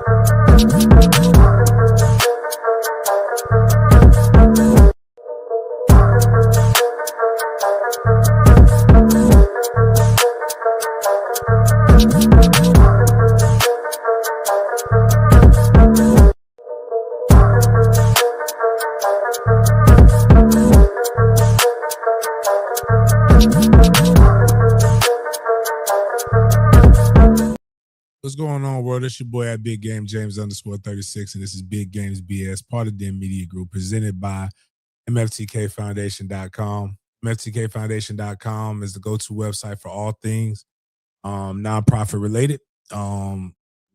What's going on, world? It's your boy at Big Game James _36, and this is Big Games B.S., part of the Media Group, presented by MFTKFoundation.com. MFTKFoundation.com is the go-to website for all things nonprofit related.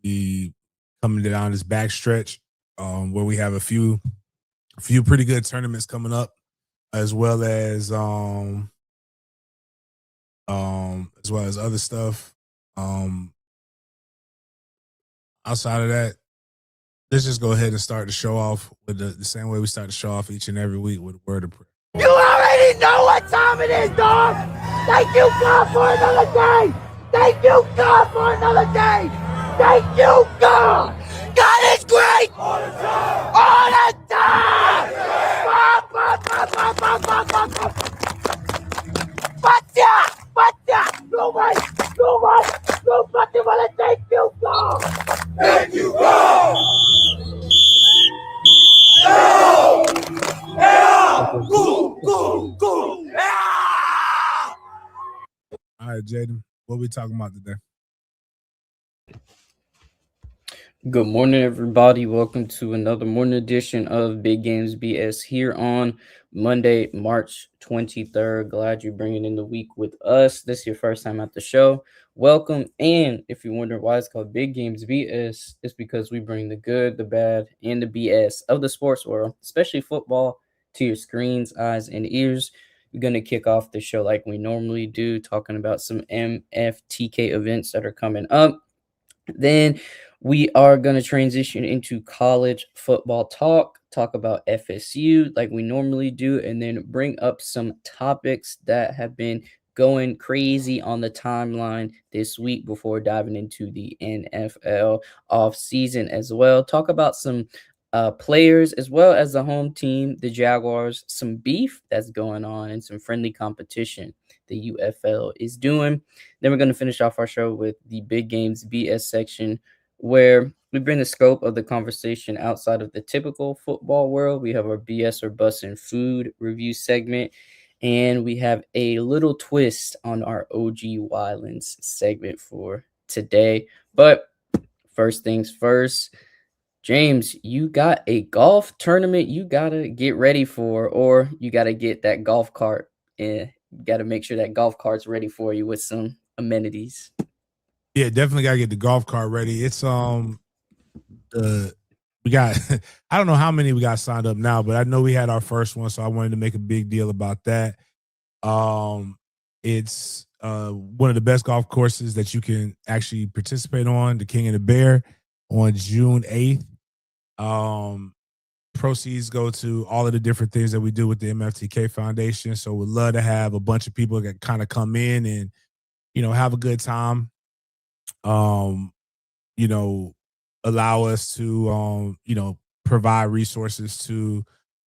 We coming down this backstretch where we have a few pretty good tournaments coming up, as well as other stuff. Outside of that, let's just go ahead and start the show off with the same way we start the show off each and every week with a word of prayer. You already know what time it is, dog! Thank you, God, for another day! Thank you, God, for another day! Thank you, God! God is great! All the time! All the time! Nobody wanna thank you, God! Thank you, God! All right, Jaden, what we talking about today? Good morning, everybody. Welcome to another morning edition of Big Games B.S. here on Monday, March 23rd. Glad you're bringing in the week with us. This is your first time at the show. Welcome. And if you wonder why it's called Big Games B.S., it's because we bring the good, the bad, and the BS of the sports world, especially football, to your screens, eyes, and ears. We're going to kick off the show like we normally do, talking about some MFTK events that are coming up. Then we are going to transition into college football talk about FSU like we normally do, and then bring up some topics that have been going crazy on the timeline this week before diving into the NFL offseason as well. Talk about some players as well as the home team, the Jaguars, some beef that's going on, and some friendly competition the UFL is doing. Then we're going to finish off our show with the Big Games BS section, where we bring the scope of the conversation outside of the typical football world. We have our BS or Bus and Food review segment, and we have a little twist on our OG Wylands segment for today. But first things first, James, you got a golf tournament you got to get ready for, or you got to get that golf cart. You got to make sure that golf cart's ready for you with some amenities. Yeah, definitely got to get the golf cart ready. It's we got I don't know how many we got signed up now, but I know we had our first one, so I wanted to make a big deal about that. It's one of the best golf courses that you can actually participate on, the King and the Bear, on June 8th. Proceeds go to all of the different things that we do with the MFTK Foundation. So we'd love to have a bunch of people that kind of come in and, have a good time. Allow us to, provide resources to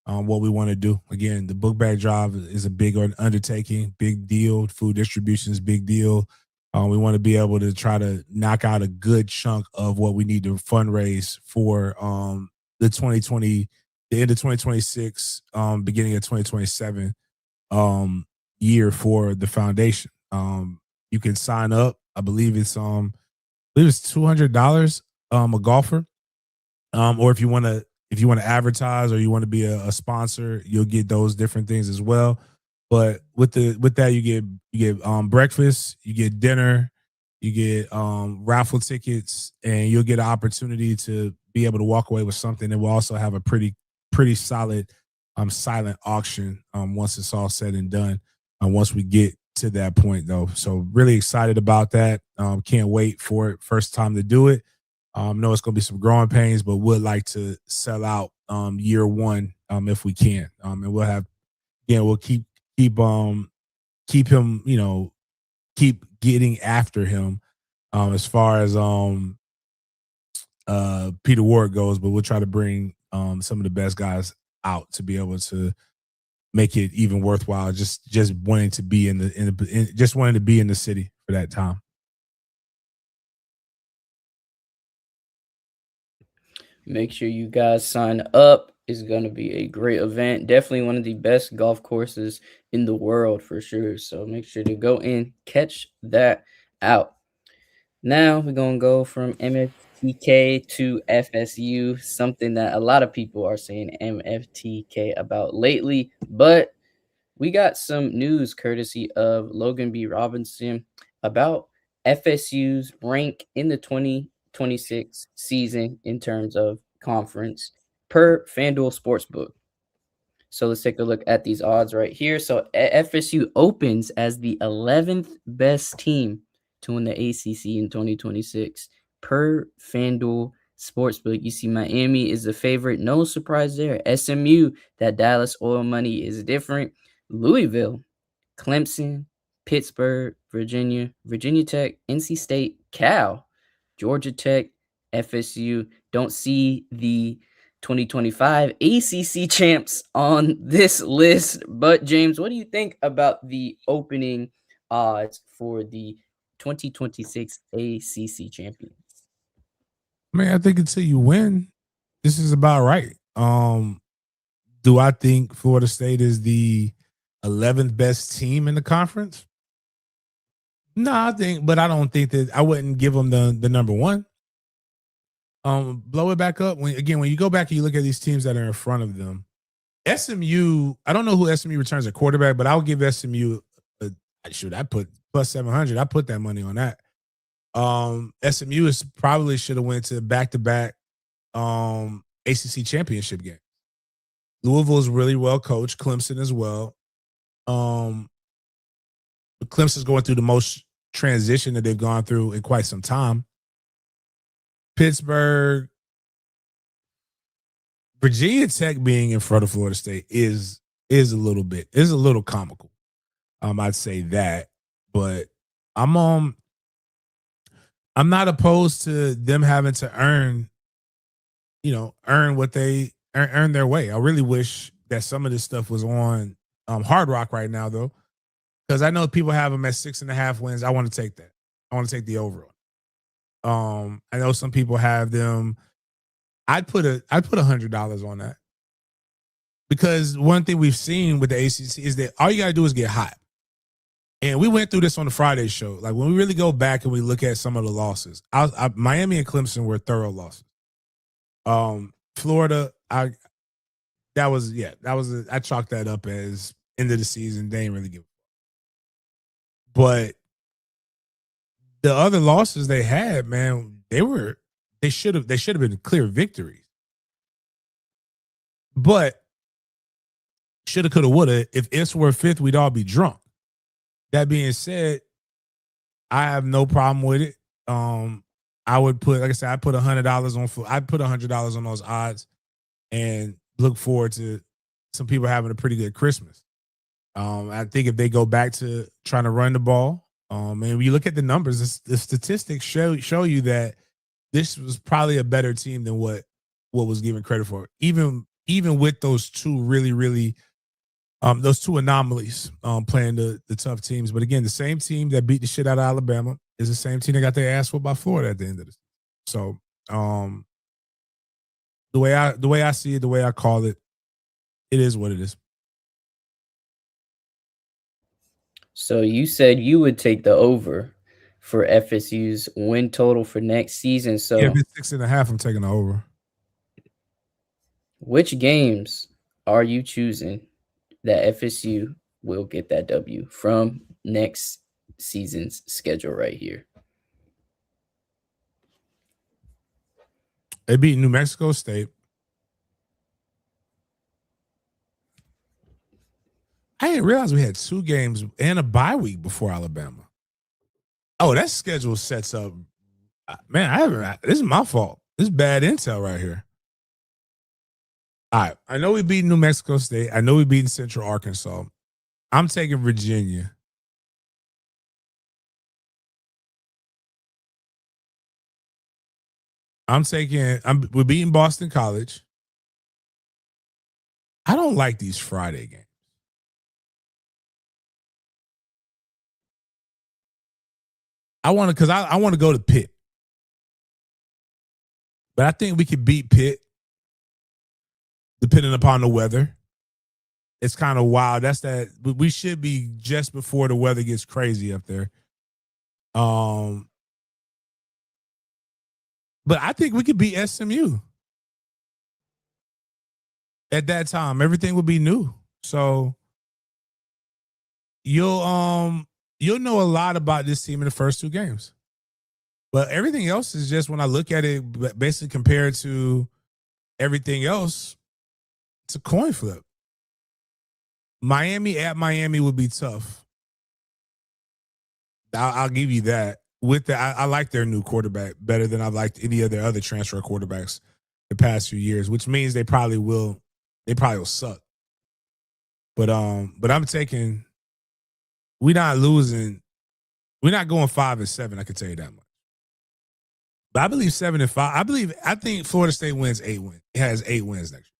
what we want to do. Again, the book bag drive is a big undertaking, big deal. Food distribution is big deal. We want to be able to try to knock out a good chunk of what we need to fundraise for the end of 2026, beginning of 2027 year for the foundation. You can sign up. I believe it's $200 a golfer. Or if you want to advertise or you want to be a sponsor, you'll get those different things as well. But with that, you get breakfast, you get dinner, you get raffle tickets, and you'll get an opportunity to be able to walk away with something. And we'll also have a pretty solid silent auction once it's all said and done. Once we get to that point, though, so really excited about that. Can't wait for it. First time to do it. Know it's gonna be some growing pains, but would like to sell out year one if we can. And we'll have we'll keep him, keep getting after him as far as Peter Ward goes, but we'll try to bring some of the best guys out to be able to make it even worthwhile. Just wanting to be just wanting to be in the city for that time. Make sure you guys sign up. It's going to be a great event. Definitely one of the best golf courses in the world for sure. So make sure to go in, catch that out. Now we're going to go from MFTK to FSU, something that a lot of people are saying MFTK about lately. But we got some news courtesy of Logan B. Robinson about FSU's rank in the 2026 season in terms of conference per FanDuel Sportsbook. So let's take a look at these odds right here. So FSU opens as the 11th best team to win the ACC in 2026 per FanDuel Sportsbook. You see, Miami is the favorite. No surprise there. SMU, that Dallas oil money is different. Louisville, Clemson, Pittsburgh, Virginia Tech, NC State, Cal, Georgia Tech, FSU. Don't see the 2025 ACC champs on this list. But, James, what do you think about the opening odds for the 2026 ACC champions? I mean, I think until you win, this is about right. Do I think Florida State is the 11th best team in the conference? No, but I don't think that I wouldn't give them the number one. Blow it back up when you go back and you look at these teams that are in front of them. SMU, I don't know who SMU returns at quarterback, but I'll give SMU I put plus 700. I put that money on that. SMU is probably should have went to back-to-back ACC championship game. Louisville is really well coached. Clemson as well. Clemson's going through the most transition that they've gone through in quite some time. Pittsburgh, Virginia Tech being in front of Florida State is a little comical. I'd say that, but I'm not opposed to them having to earn what they earn their way. I really wish that some of this stuff was on Hard Rock right now, though, because I know people have them at 6.5 wins. I want to take that. I want to take the over. I know some people have them. I'd put $100 on that, because one thing we've seen with the ACC is that all you gotta do is get hot. And we went through this on the Friday show. Like, when we really go back and we look at some of the losses, Miami and Clemson were thorough losses. Florida, I chalked that up as end of the season. They ain't really give. But the other losses they had, man, they should have been clear victories. But shoulda, coulda, woulda. If it's were fifth, we'd all be drunk. That being said, I have no problem with it. I would put, like I said, I'd put $100 on those odds and look forward to some people having a pretty good Christmas. I think if they go back to trying to run the ball, and when you look at the numbers, the statistics show you that this was probably a better team than what was given credit for. Even with those two really those two anomalies playing the tough teams. But again, the same team that beat the shit out of Alabama is the same team that got their ass whooped by Florida at the end of the season. So the way I see it, the way I call it, it is what it is. So you said you would take the over for FSU's win total for next season. So if it's 6.5, I'm taking the over. Which games are you choosing that FSU will get that W from next season's schedule right here? They beat New Mexico State. I didn't realize we had 2 games and a bye week before Alabama. Oh, that schedule sets up. Man, this is my fault. This is bad intel right here. All right. I know we beat New Mexico State. I know we beat Central Arkansas. I'm taking Virginia. We're beating Boston College. I don't like these Friday games. I want to because I want to go to Pitt, but I think we could beat Pitt depending upon the weather. It's kind of wild. That's that. We should be just before the weather gets crazy up there. Um, but I think we could beat SMU at that time. Everything would be new, so you'll you'll know a lot about this team in the first two games. But everything else is just when I look at it, basically compared to everything else, it's a coin flip. Miami at Miami would be tough. I'll give you that. With that, I like their new quarterback better than I've liked any of their other transfer quarterbacks the past few years, which means they probably will suck. But I'm taking. We're not losing. We're not going 5-7. I can tell you that much. But I believe 7-5. I think Florida State wins 8 wins. It has 8 wins next year.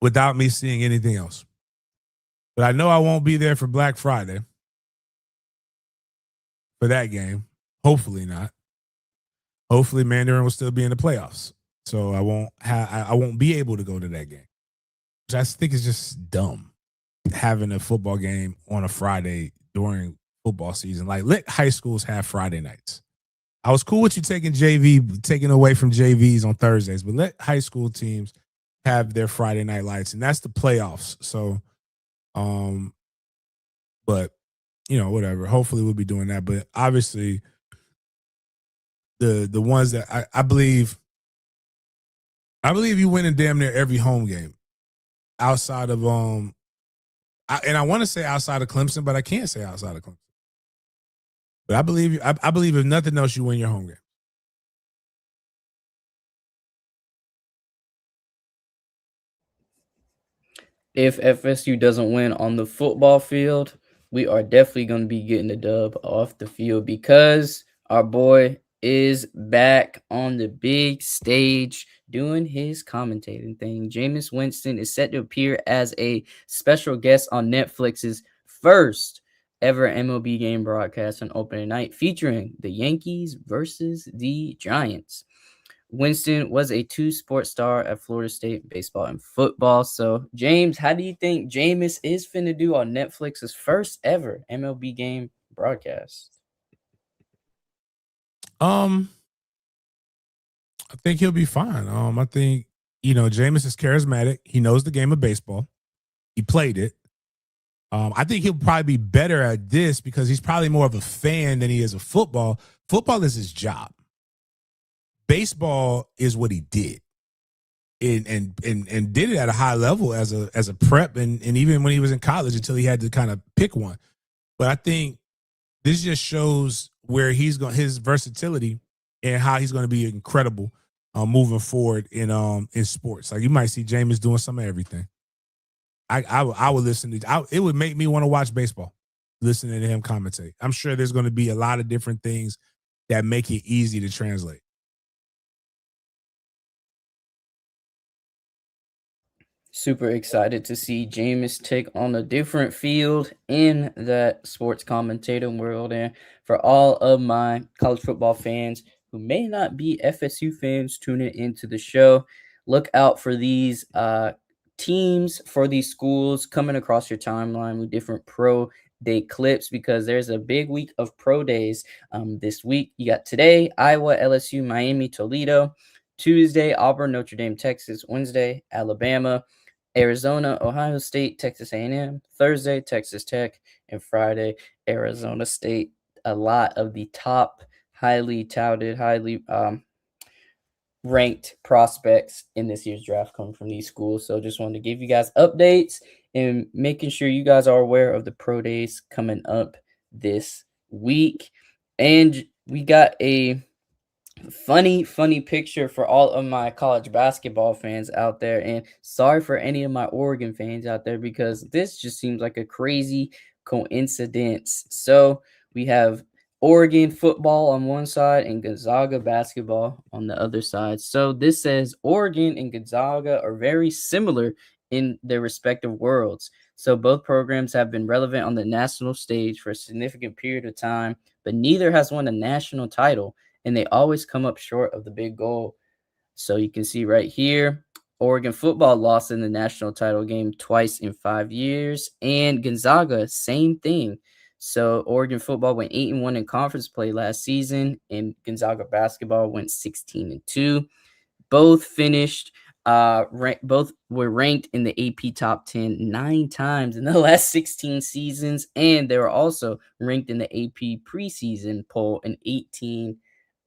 Without me seeing anything else. But I know I won't be there for Black Friday for that game. Hopefully not. Hopefully Mandarin will still be in the playoffs. So I won't be able to go to that game. Which I think is just dumb. Having a football game on a Friday during football season. Like, let high schools have Friday nights. I was cool with you taking away from JVs on Thursdays, but let high school teams have their Friday night lights, and that's the playoffs. So, but whatever. Hopefully, we'll be doing that. But obviously, the ones that I believe you win in damn near every home game outside of and I want to say outside of Clemson, but I can't say outside of Clemson. But I believe you. I believe if nothing else, you win your home game. If FSU doesn't win on the football field, we are definitely going to be getting the dub off the field because our boy is back on the big stage doing his commentating thing. Jameis Winston is set to appear as a special guest on Netflix's first ever MLB game broadcast on opening night featuring the Yankees versus the Giants. Winston was a two-sport star at Florida State baseball and football. So, James, how do you think Jameis is finna do on Netflix's first ever MLB game broadcast? I think he'll be fine. I think Jameis is charismatic. He knows the game of baseball. He played it. I think he'll probably be better at this because he's probably more of a fan than he is of football. Football is his job. Baseball is what he did. And did it at a high level as a prep and even when he was in college until he had to kind of pick one. But I think this just shows where his versatility and how he's going to be incredible moving forward in sports. Like you might see Jameis doing some of everything. I would listen to it would make me want to watch baseball listening to him commentate. I'm sure there's going to be a lot of different things that make it easy to translate. Super excited to see Jameis take on a different field in that sports commentator world. And for all of my college football fans who may not be FSU fans tuning into the show, look out for these teams, for these schools coming across your timeline with different pro day clips because there's a big week of pro days this week. You got today, Iowa, LSU, Miami, Toledo. Tuesday, Auburn, Notre Dame, Texas. Wednesday, Alabama, Arizona, Ohio State, Texas A&M. Thursday, Texas Tech. And Friday, Arizona State. A lot of the top highly touted, highly ranked prospects in this year's draft come from these schools. So just wanted to give you guys updates and making sure you guys are aware of the pro days coming up this week. And we got a funny picture for all of my college basketball fans out there, and sorry for any of my Oregon fans out there because this just seems like a crazy coincidence. So we have Oregon football on one side and Gonzaga basketball on the other side. So this says Oregon and Gonzaga are very similar in their respective worlds. So both programs have been relevant on the national stage for a significant period of time, but neither has won a national title, and they always come up short of the big goal. So you can see right here, Oregon football lost in the national title game twice in 5 years, and Gonzaga, same thing. So Oregon football went 8-1 in conference play last season, and Gonzaga basketball went 16-2. Both finished both were ranked in the AP top 10 9 times in the last 16 seasons, and they were also ranked in the AP preseason poll in 18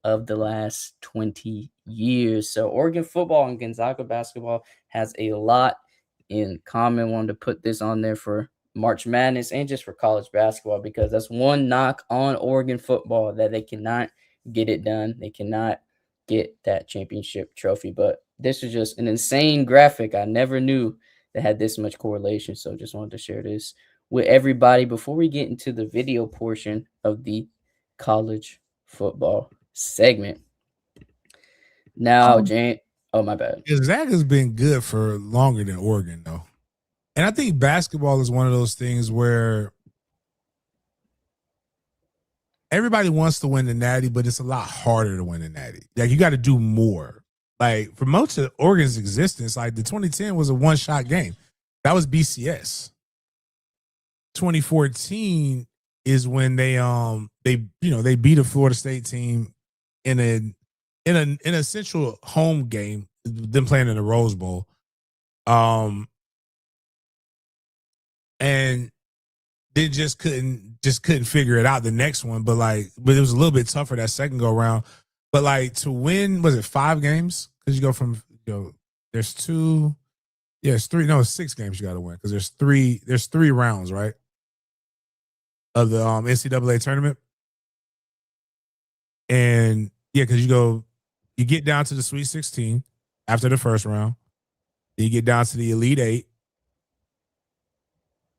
of the last 20 years. So Oregon football and Gonzaga basketball has a lot in common. Wanted to put this on there for March Madness and just for college basketball, because that's one knock on Oregon football, that they cannot get it done. They cannot get that championship trophy. But this is just an insane graphic. I never knew that had this much correlation. So just wanted to share this with everybody before we get into the video portion of the college football segment. Now, Jane, oh, my bad. Gonzaga's been good for longer than Oregon, though. And I think basketball is one of those things where everybody wants to win the Natty, but it's a lot harder to win the Natty. Like, you got to do more. Like, for most of Oregon's existence, like the 2010 was a one-shot game. That was BCS. 2014 is when they beat a Florida State team in an essential home game, them playing in the Rose Bowl. And they just couldn't figure it out the next one, but it was a little bit tougher that second go around. But like, to win, was it 5 games? Because you go from there's 2, yeah, it's 3, no, it's 6 games you got to win, because there's 3 rounds, right, of the NCAA tournament. And yeah, because you get down to the Sweet 16 after the first round, then you get down to the Elite 8.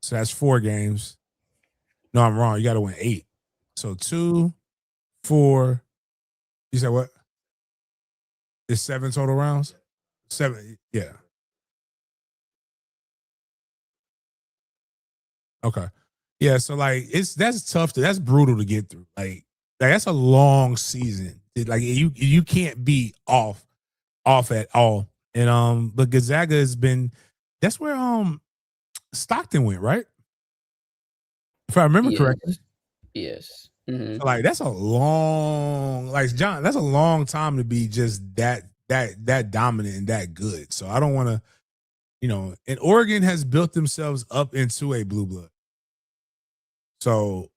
So that's 4 games. No, I'm wrong. You got to win 8. So 2, 4. You said what? It's 7 total rounds? 7. Yeah. Okay. Yeah. So like, that's tough. That's brutal to get through. Like that's a long season. Like you can't be off at all. And but Gonzaga has been. That's where Stockton went, right? If I remember correctly. Yes. Mm-hmm. So like, that's a long, like, John, that's a long time to be just that dominant and that good. So I don't want to, and Oregon has built themselves up into a blue blood. So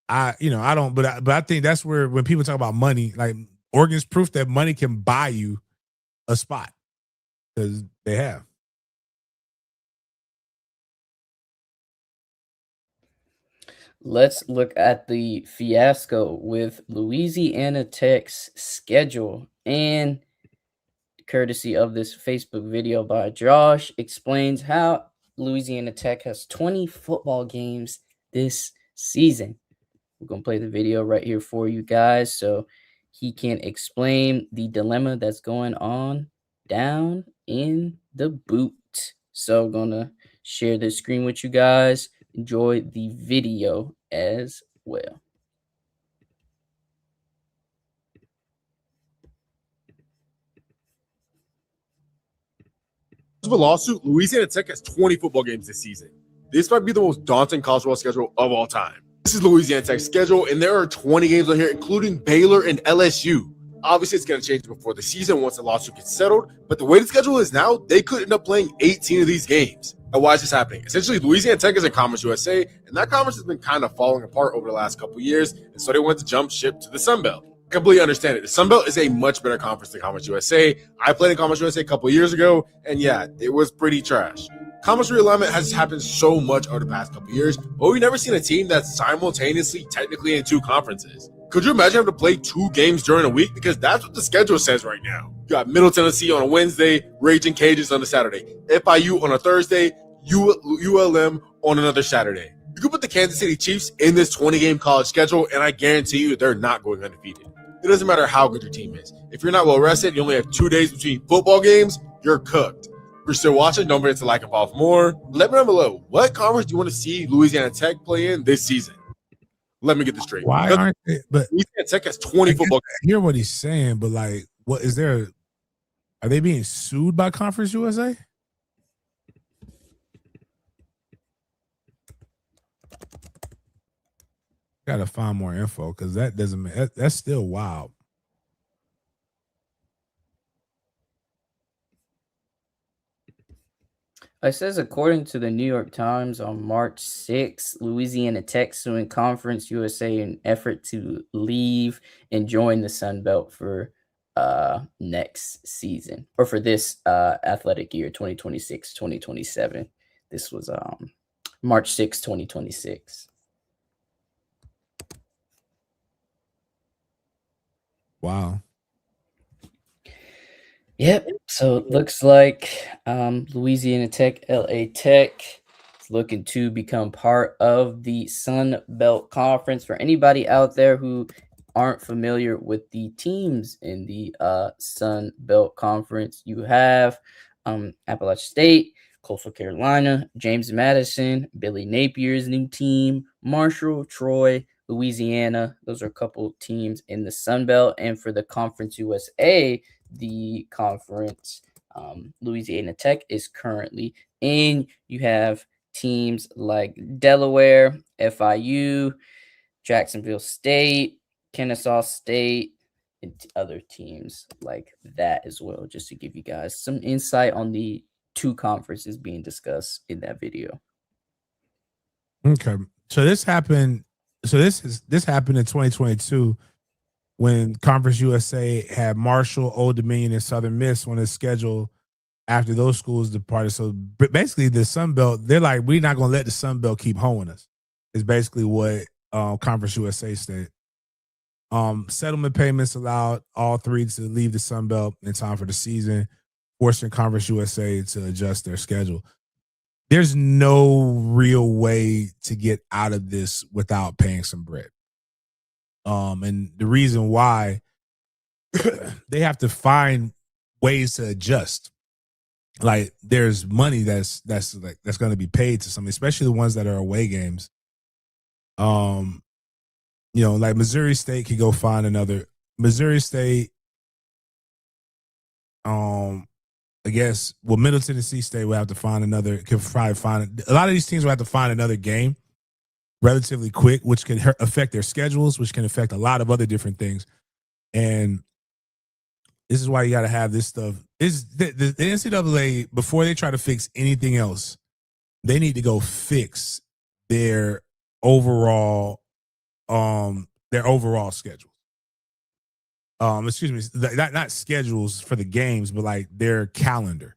I think that's where, when people talk about money, like, Oregon's proof that money can buy you a spot, because they have. Let's look at the fiasco with Louisiana Tech's schedule, and courtesy of this Facebook video by Josh, explains how Louisiana Tech has 20 football games this season. We're going to play the video right here for you guys so he can explain the dilemma that's going on down in the boot. So I'm going to share this screen with you guys. Enjoy the video as well. Of a lawsuit, Louisiana Tech has 20 football games this season. This might be the most daunting college football schedule of all time. This is Louisiana Tech's schedule, and there are 20 games on here, including Baylor and LSU. Obviously, it's going to change before the season once the lawsuit gets settled, but the way the schedule is now, they could end up playing 18 of these games. Now, why is this happening? Essentially, Louisiana Tech is in Conference USA, and that conference has been kind of falling apart over the last couple of years, and so they wanted to jump ship to the Sun Belt. I completely understand it. The Sun Belt is a much better conference than Conference USA. I played in Conference USA a couple of years ago, and yeah, it was pretty trash. Conference realignment has happened so much over the past couple of years, but we've never seen a team that's simultaneously technically in 2 conferences. Could you imagine having to play 2 games during a week? Because that's what the schedule says right now. You got Middle Tennessee on a Wednesday, Raging Cajuns on a Saturday, FIU on a Thursday, ULM on another Saturday. You can put the Kansas City Chiefs in this 20-game college schedule, and I guarantee you they're not going undefeated. It doesn't matter how good your team is. If you're not well rested, you only have 2 days between football games, you're cooked. If you're still watching, don't forget to like and follow for more. Let me know below, what conference do you want to see Louisiana Tech play in this season? Let me get this straight. Why aren't they? But Louisiana Tech has 20 football games. I hear what he's saying, but like, what is there? Are they being sued by Conference USA? Got to find more info because that doesn't make that's still wild. It says, according to the New York Times, on March 6th, Louisiana Tech suing Conference USA in effort to leave and join the Sun Belt for next season, or for this athletic year, 2026-2027. This was March 6th, 2026. Wow. Yep. So it looks like Louisiana Tech, LA Tech is looking to become part of the Sun Belt Conference. For anybody out there who aren't familiar with the teams in the Sun Belt Conference, you have Appalachian State, Coastal Carolina, James Madison, Billy Napier's new team, Marshall, Troy, Louisiana. Those are a couple teams in the Sun Belt. And for the Conference USA, the conference Louisiana Tech is currently in, you have teams like Delaware, FIU, Jacksonville State, Kennesaw State, and other teams like that as well, just to give you guys some insight on the two conferences being discussed in that video. Okay. So this happened. So this happened in 2022 when Conference USA had Marshall, Old Dominion, and Southern Miss on the schedule after those schools departed. So basically, the Sun Belt, they're like, we're not going to let the Sun Belt keep hoeing us. Is basically what Conference USA said. Settlement payments allowed all three to leave the Sun Belt in time for the season, forcing Conference USA to adjust their schedule. There's no real way to get out of this without paying some bread. And the reason why they have to find ways to adjust. Like there's money that's going to be paid to some, especially the ones that are away games. Like Missouri State could go find another. Missouri State, I guess, Middle Tennessee State will have to find another. Could probably find a lot of these teams will have to find another game relatively quick, which can affect their schedules, which can affect a lot of other different things. And this is why you got to have this stuff. Is the NCAA, before they try to fix anything else, they need to go fix their overall schedules. Excuse me, not schedules for the games, but like their calendar,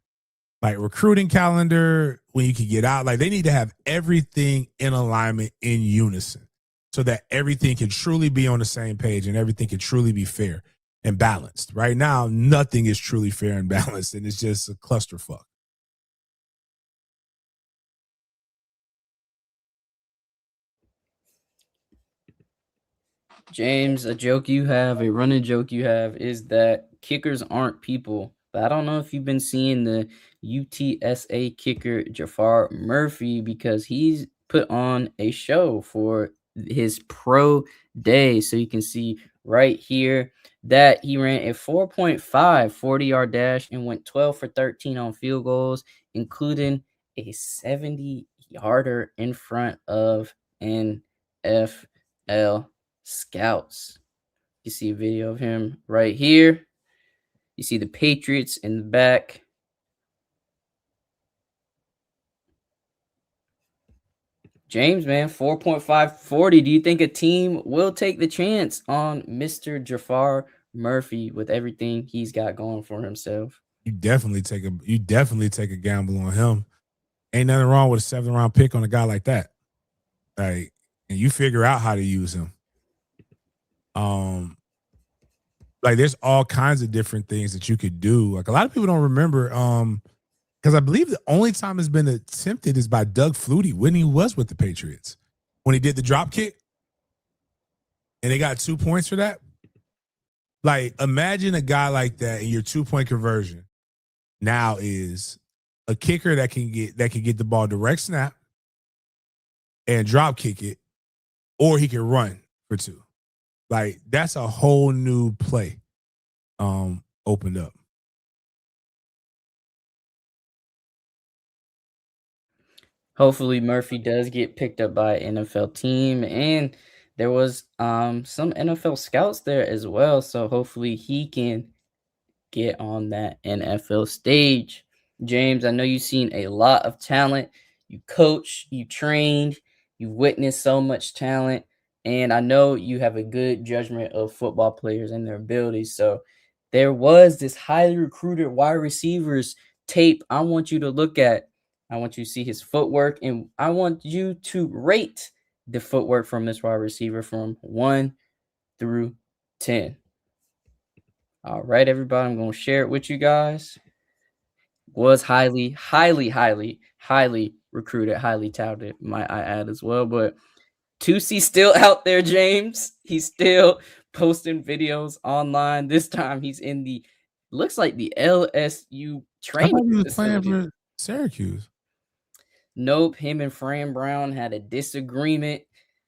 like recruiting calendar, when you can get out. Like they need to have everything in alignment, in unison, so that everything can truly be on the same page and everything can truly be fair and balanced. Right now, nothing is truly fair and balanced, and it's just a clusterfuck. James, a running joke you have is that kickers aren't people. But I don't know if you've been seeing the UTSA kicker Jafar Murphy, because he's put on a show for his pro day. So you can see right here that he ran a 4.5 40-yard dash and went 12 for 13 on field goals, including a 70-yarder in front of NFL scouts. You see a video of him right here. You see the Patriots in the back. James, man, 4.5 40. Do you think a team will take the chance on Mr. Jafar Murphy with everything he's got going for himself? You definitely take a gamble on him. Ain't nothing wrong with a 7th round pick on a guy like that. Like, and you figure out how to use him. Like there's all kinds of different things that you could do. Like a lot of people don't remember, because I believe the only time it's been attempted is by Doug Flutie when he was with the Patriots. when he did the drop kick, and they got 2 points for that. Like, imagine a guy like that, and your 2-point conversion now is a kicker that can get the ball direct snap and drop kick it, or he can run for 2. Like, that's a whole new play opened up. Hopefully Murphy does get picked up by an NFL team, and there was some NFL scouts there as well, so hopefully he can get on that NFL stage. James, I know you've seen a lot of talent. You coach, you trained, you've witnessed so much talent, and I know you have a good judgment of football players and their abilities. So there was this highly recruited wide receivers tape I want you to look at. I want you to see his footwork, and I want you to rate the footwork from this wide receiver from 1 through 10. All right, everybody, I'm going to share it with you guys. Was highly, highly, highly, highly recruited, highly touted, might I add as well. But Tusi still out there, James. He's still posting videos online. This time he's in the looks like the LSU I thought training he was facility. playing for Syracuse. Nope, him and Fran Brown had a disagreement,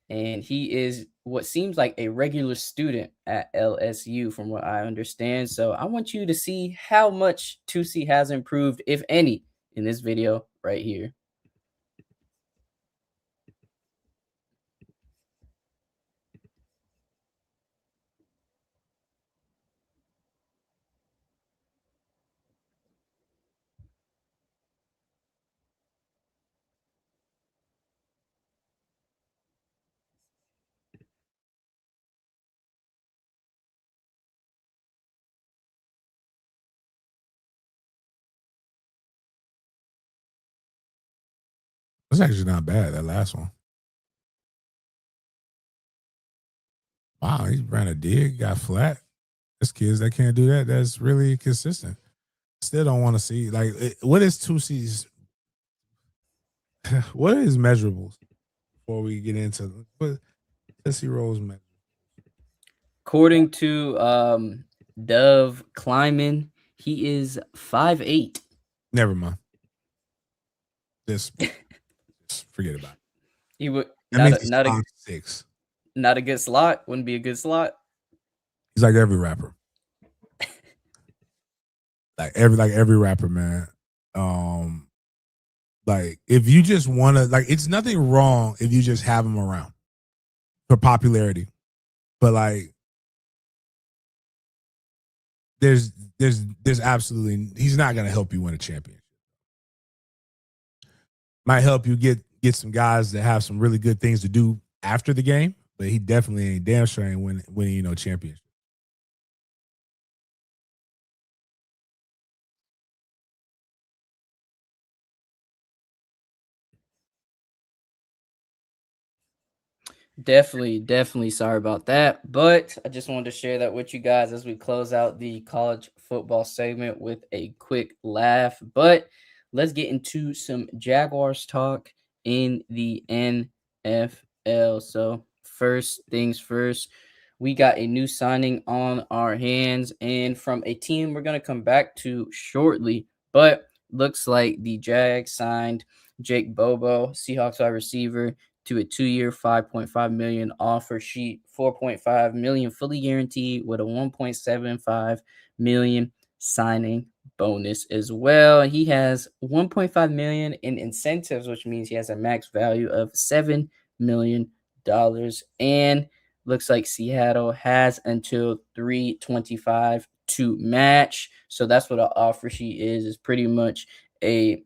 and he is what seems like a regular student at LSU, from what I understand. So I want you to see how much Tusi has improved, if any, in this video right here. That's actually not bad, that last one. Wow, he ran a dig, got flat. There's kids that can't do that. That's really consistent. Still don't want to see, like, what is Tusi's, what is measurables before we get into what Tusi Rose measure? According to Dove Kleiman, he is 5'8". Never mind. Just forget about it. He would That means he's 5'6". not a good slot. Wouldn't be a good slot. He's like every rapper. like every rapper, man. Like, if you just want to, like, it's nothing wrong if you just have him around for popularity, but like, there's absolutely, he's not going to help you win a championship. Might help you get some guys that have some really good things to do after the game, but he definitely ain't, damn sure ain't winning championship. Definitely sorry about that. But I just wanted to share that with you guys as we close out the college football segment with a quick laugh. But let's get into some Jaguars talk in the NFL. So, first things first, we got a new signing on our hands, and from a team we're going to come back to shortly. But looks like the Jags signed Jake Bobo, Seahawks wide receiver, to a 2-year, $5.5 million offer sheet, $4.5 million fully guaranteed with a $1.75 million signing bonus as well. He has $1.5 million in incentives, which means he has a max value of $7 million. And looks like Seattle has until 3/25 to match. So that's what an offer sheet is. It's pretty much a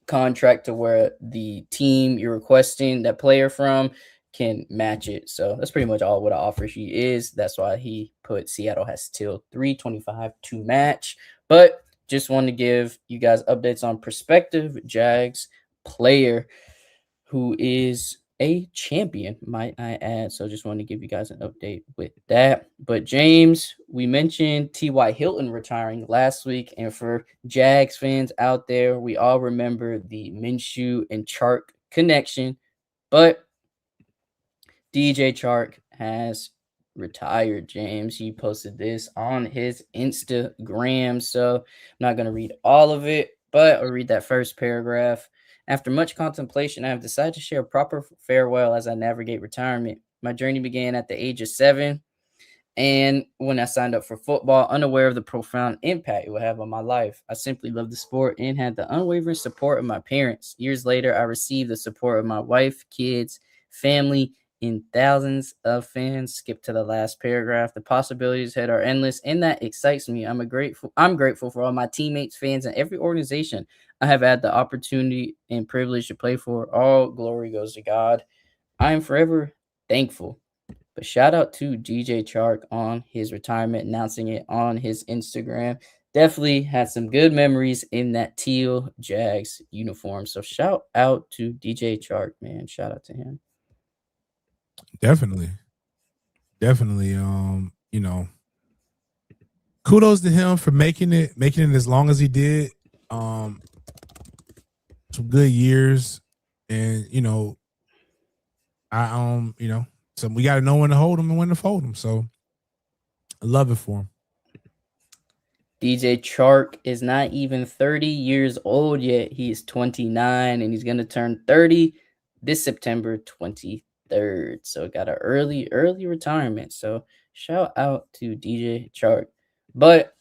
contract to where the team you're requesting that player from can match it. So that's pretty much all what an offer sheet is. That's why he put Seattle has till 3/25 to match. But just wanted to give you guys updates on prospective Jags player who is a champion, might I add. So just wanted to give you guys an update with that. But James, we mentioned T.Y. Hilton retiring last week. And for Jags fans out there, we all remember the Minshew and Chark connection. But DJ Chark has retired, James. He posted this on his Instagram. So I'm not going to read all of it, but I'll read that first paragraph. After much contemplation, I have decided to share a proper farewell as I navigate retirement. My journey began at the age of 7. And when I signed up for football, unaware of the profound impact it would have on my life, I simply loved the sport and had the unwavering support of my parents. Years later, I received the support of my wife, kids, family, and thousands of fans. Skip to the last paragraph. The possibilities ahead are endless, and that excites me. I'm grateful for all my teammates, fans, and every organization I have had the opportunity and privilege to play for. All glory goes to God. I am forever thankful. But shout out to DJ Chark on his retirement, announcing it on his Instagram. Definitely had some good memories in that teal Jags uniform. So shout out to DJ Chark, man. Shout out to him. Definitely. Kudos to him for making it as long as he did. Some good years. And so we got to know when to hold him and when to fold him. So I love it for him. DJ Chark is not even 30 years old yet. He is 29 and he's going to turn 30 this September 23rd. So got an early retirement. So shout out to DJ Chark. But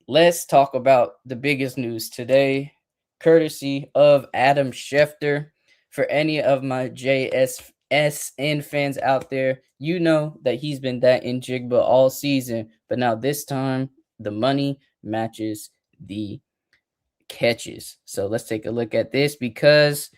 let's talk about the biggest news today, courtesy of Adam Schefter. For any of my JSN fans out there, you know that he's been that in Jigba all season. But now this time, the money matches the catches. So let's take a look at this because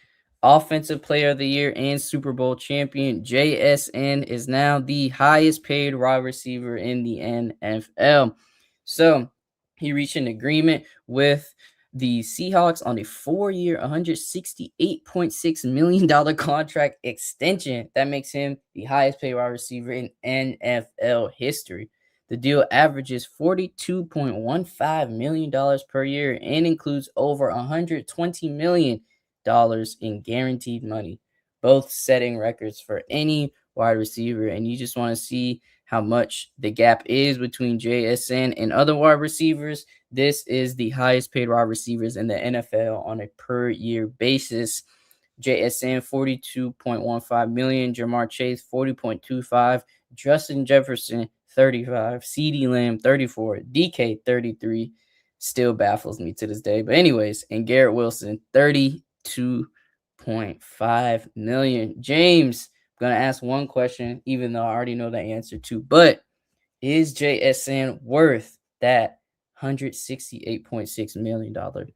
Offensive Player of the Year and Super Bowl champion JSN is now the highest paid wide receiver in the NFL. So he reached an agreement with the Seahawks on a 4-year, $168.6 million contract extension. That makes him the highest paid wide receiver in NFL history. The deal averages $42.15 million per year and includes over $120 million in guaranteed money, both setting records for any wide receiver. And you just want to see how much the gap is between JSN and other wide receivers. This is the highest paid wide receivers in the NFL on a per year basis. JSN $42.15 million, Jamar Chase $40.25, Justin Jefferson 35, CeeDee Lamb 34, DK 33, still baffles me to this day. But anyways, and Garrett Wilson 32.5 million. James, I'm gonna ask one question, even though I already know the answer to, but is JSN worth that $168.6 million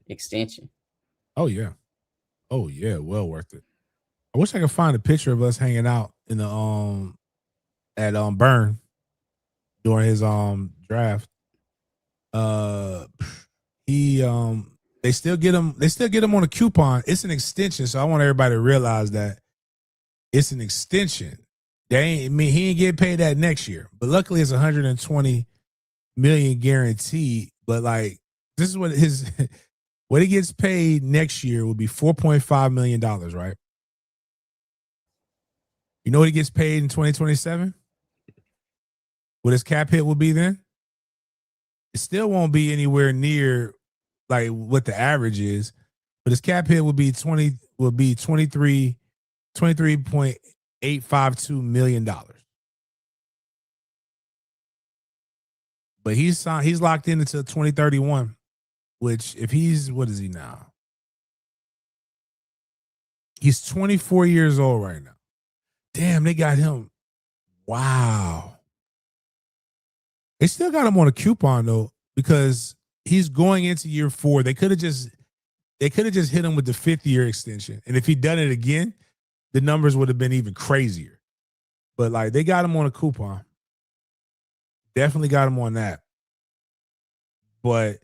extension? Oh yeah. Well worth it. I wish I could find a picture of us hanging out in the at Burn during his draft. He they still get him on a coupon. It's an extension, so I want everybody to realize that it's an extension. He ain't get paid that next year, but luckily it's 120 million guaranteed. But like, this is what his what he gets paid next year will be $4.5 million, right? You know what he gets paid in 2027? What his cap hit will be then? It still won't be anywhere near like what the average is, but his cap hit will be 23.852 million dollars. But he's locked in until 2031, which if what is he now? He's 24 years old right now. Damn, they got him. Wow. They still got him on a coupon though, because he's going into year 4. They could have just hit him with the 5th year extension. And if he'd done it again, the numbers would have been even crazier. But like, they got him on a coupon. Definitely got him on that. But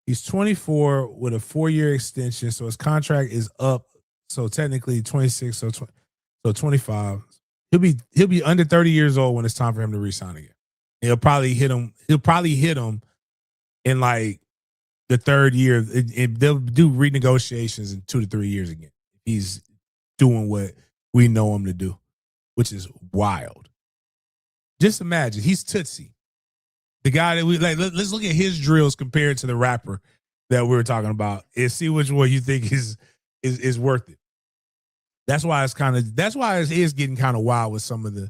he's 24 with a 4-year extension, so his contract is up. So technically 26, so 25. He'll be under 30 years old when it's time for him to re-sign again. He'll probably hit him in like the 3rd year. They'll do renegotiations in 2 to 3 years again. He's doing what we know him to do, which is wild. Just imagine he's Tootsie, the guy that we like. Let's look at his drills compared to the rapper that we were talking about and see which one you think is worth it. That's why it is getting kind of wild with some of the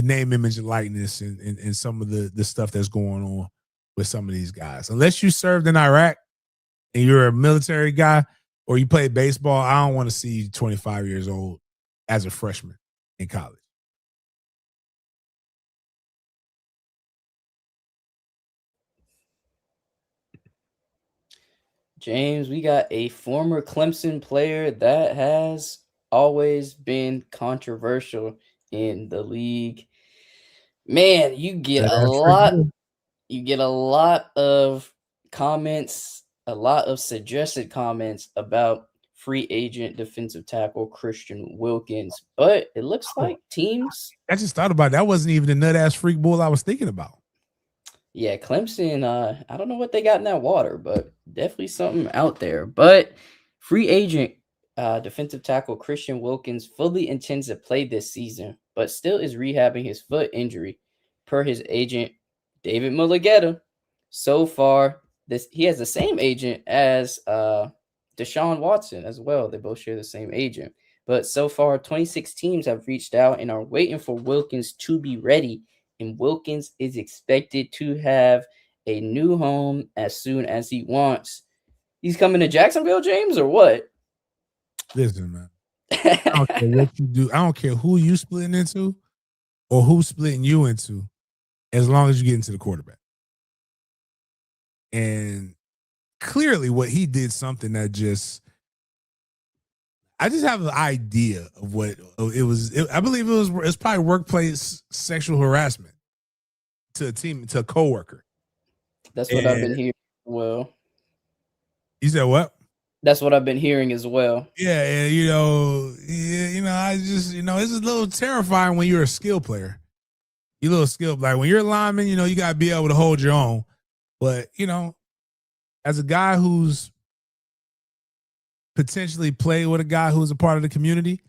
name, image, and likeness and some of the stuff that's going on with some of these guys. Unless you served in Iraq and you're a military guy or you play baseball, I don't want to see you 25 years old as a freshman in college. James, we got a former Clemson player that has always been controversial in the league. Man, you get a lot of comments, a lot of suggested comments about free agent defensive tackle Christian Wilkins, but it looks like teams. I just thought about it. That wasn't even the nut ass freak bull I was thinking about. Yeah, Clemson, I don't know what they got in that water, but definitely something out there. But free agent defensive tackle Christian Wilkins fully intends to play this season, but still is rehabbing his foot injury, per his agent, David Mulligetta. So far, he has the same agent as Deshaun Watson as well. They both share the same agent. But so far, 26 teams have reached out and are waiting for Wilkins to be ready. And Wilkins is expected to have a new home as soon as he wants. He's coming to Jacksonville, James, or what? Listen, man. I don't care what you do. I don't care who you splitting into or who's splitting you into, as long as you get into the quarterback. And clearly what he did something that I just have an idea of what it was. I believe it's probably workplace sexual harassment to a coworker. That's what I've been hearing. Well, you said what? That's what I've been hearing as well. Yeah, and I just, it's a little terrifying when you're a skill player. You little skill, like when you're a lineman, you got to be able to hold your own. But as a guy who's potentially played with a guy who's a part of the community,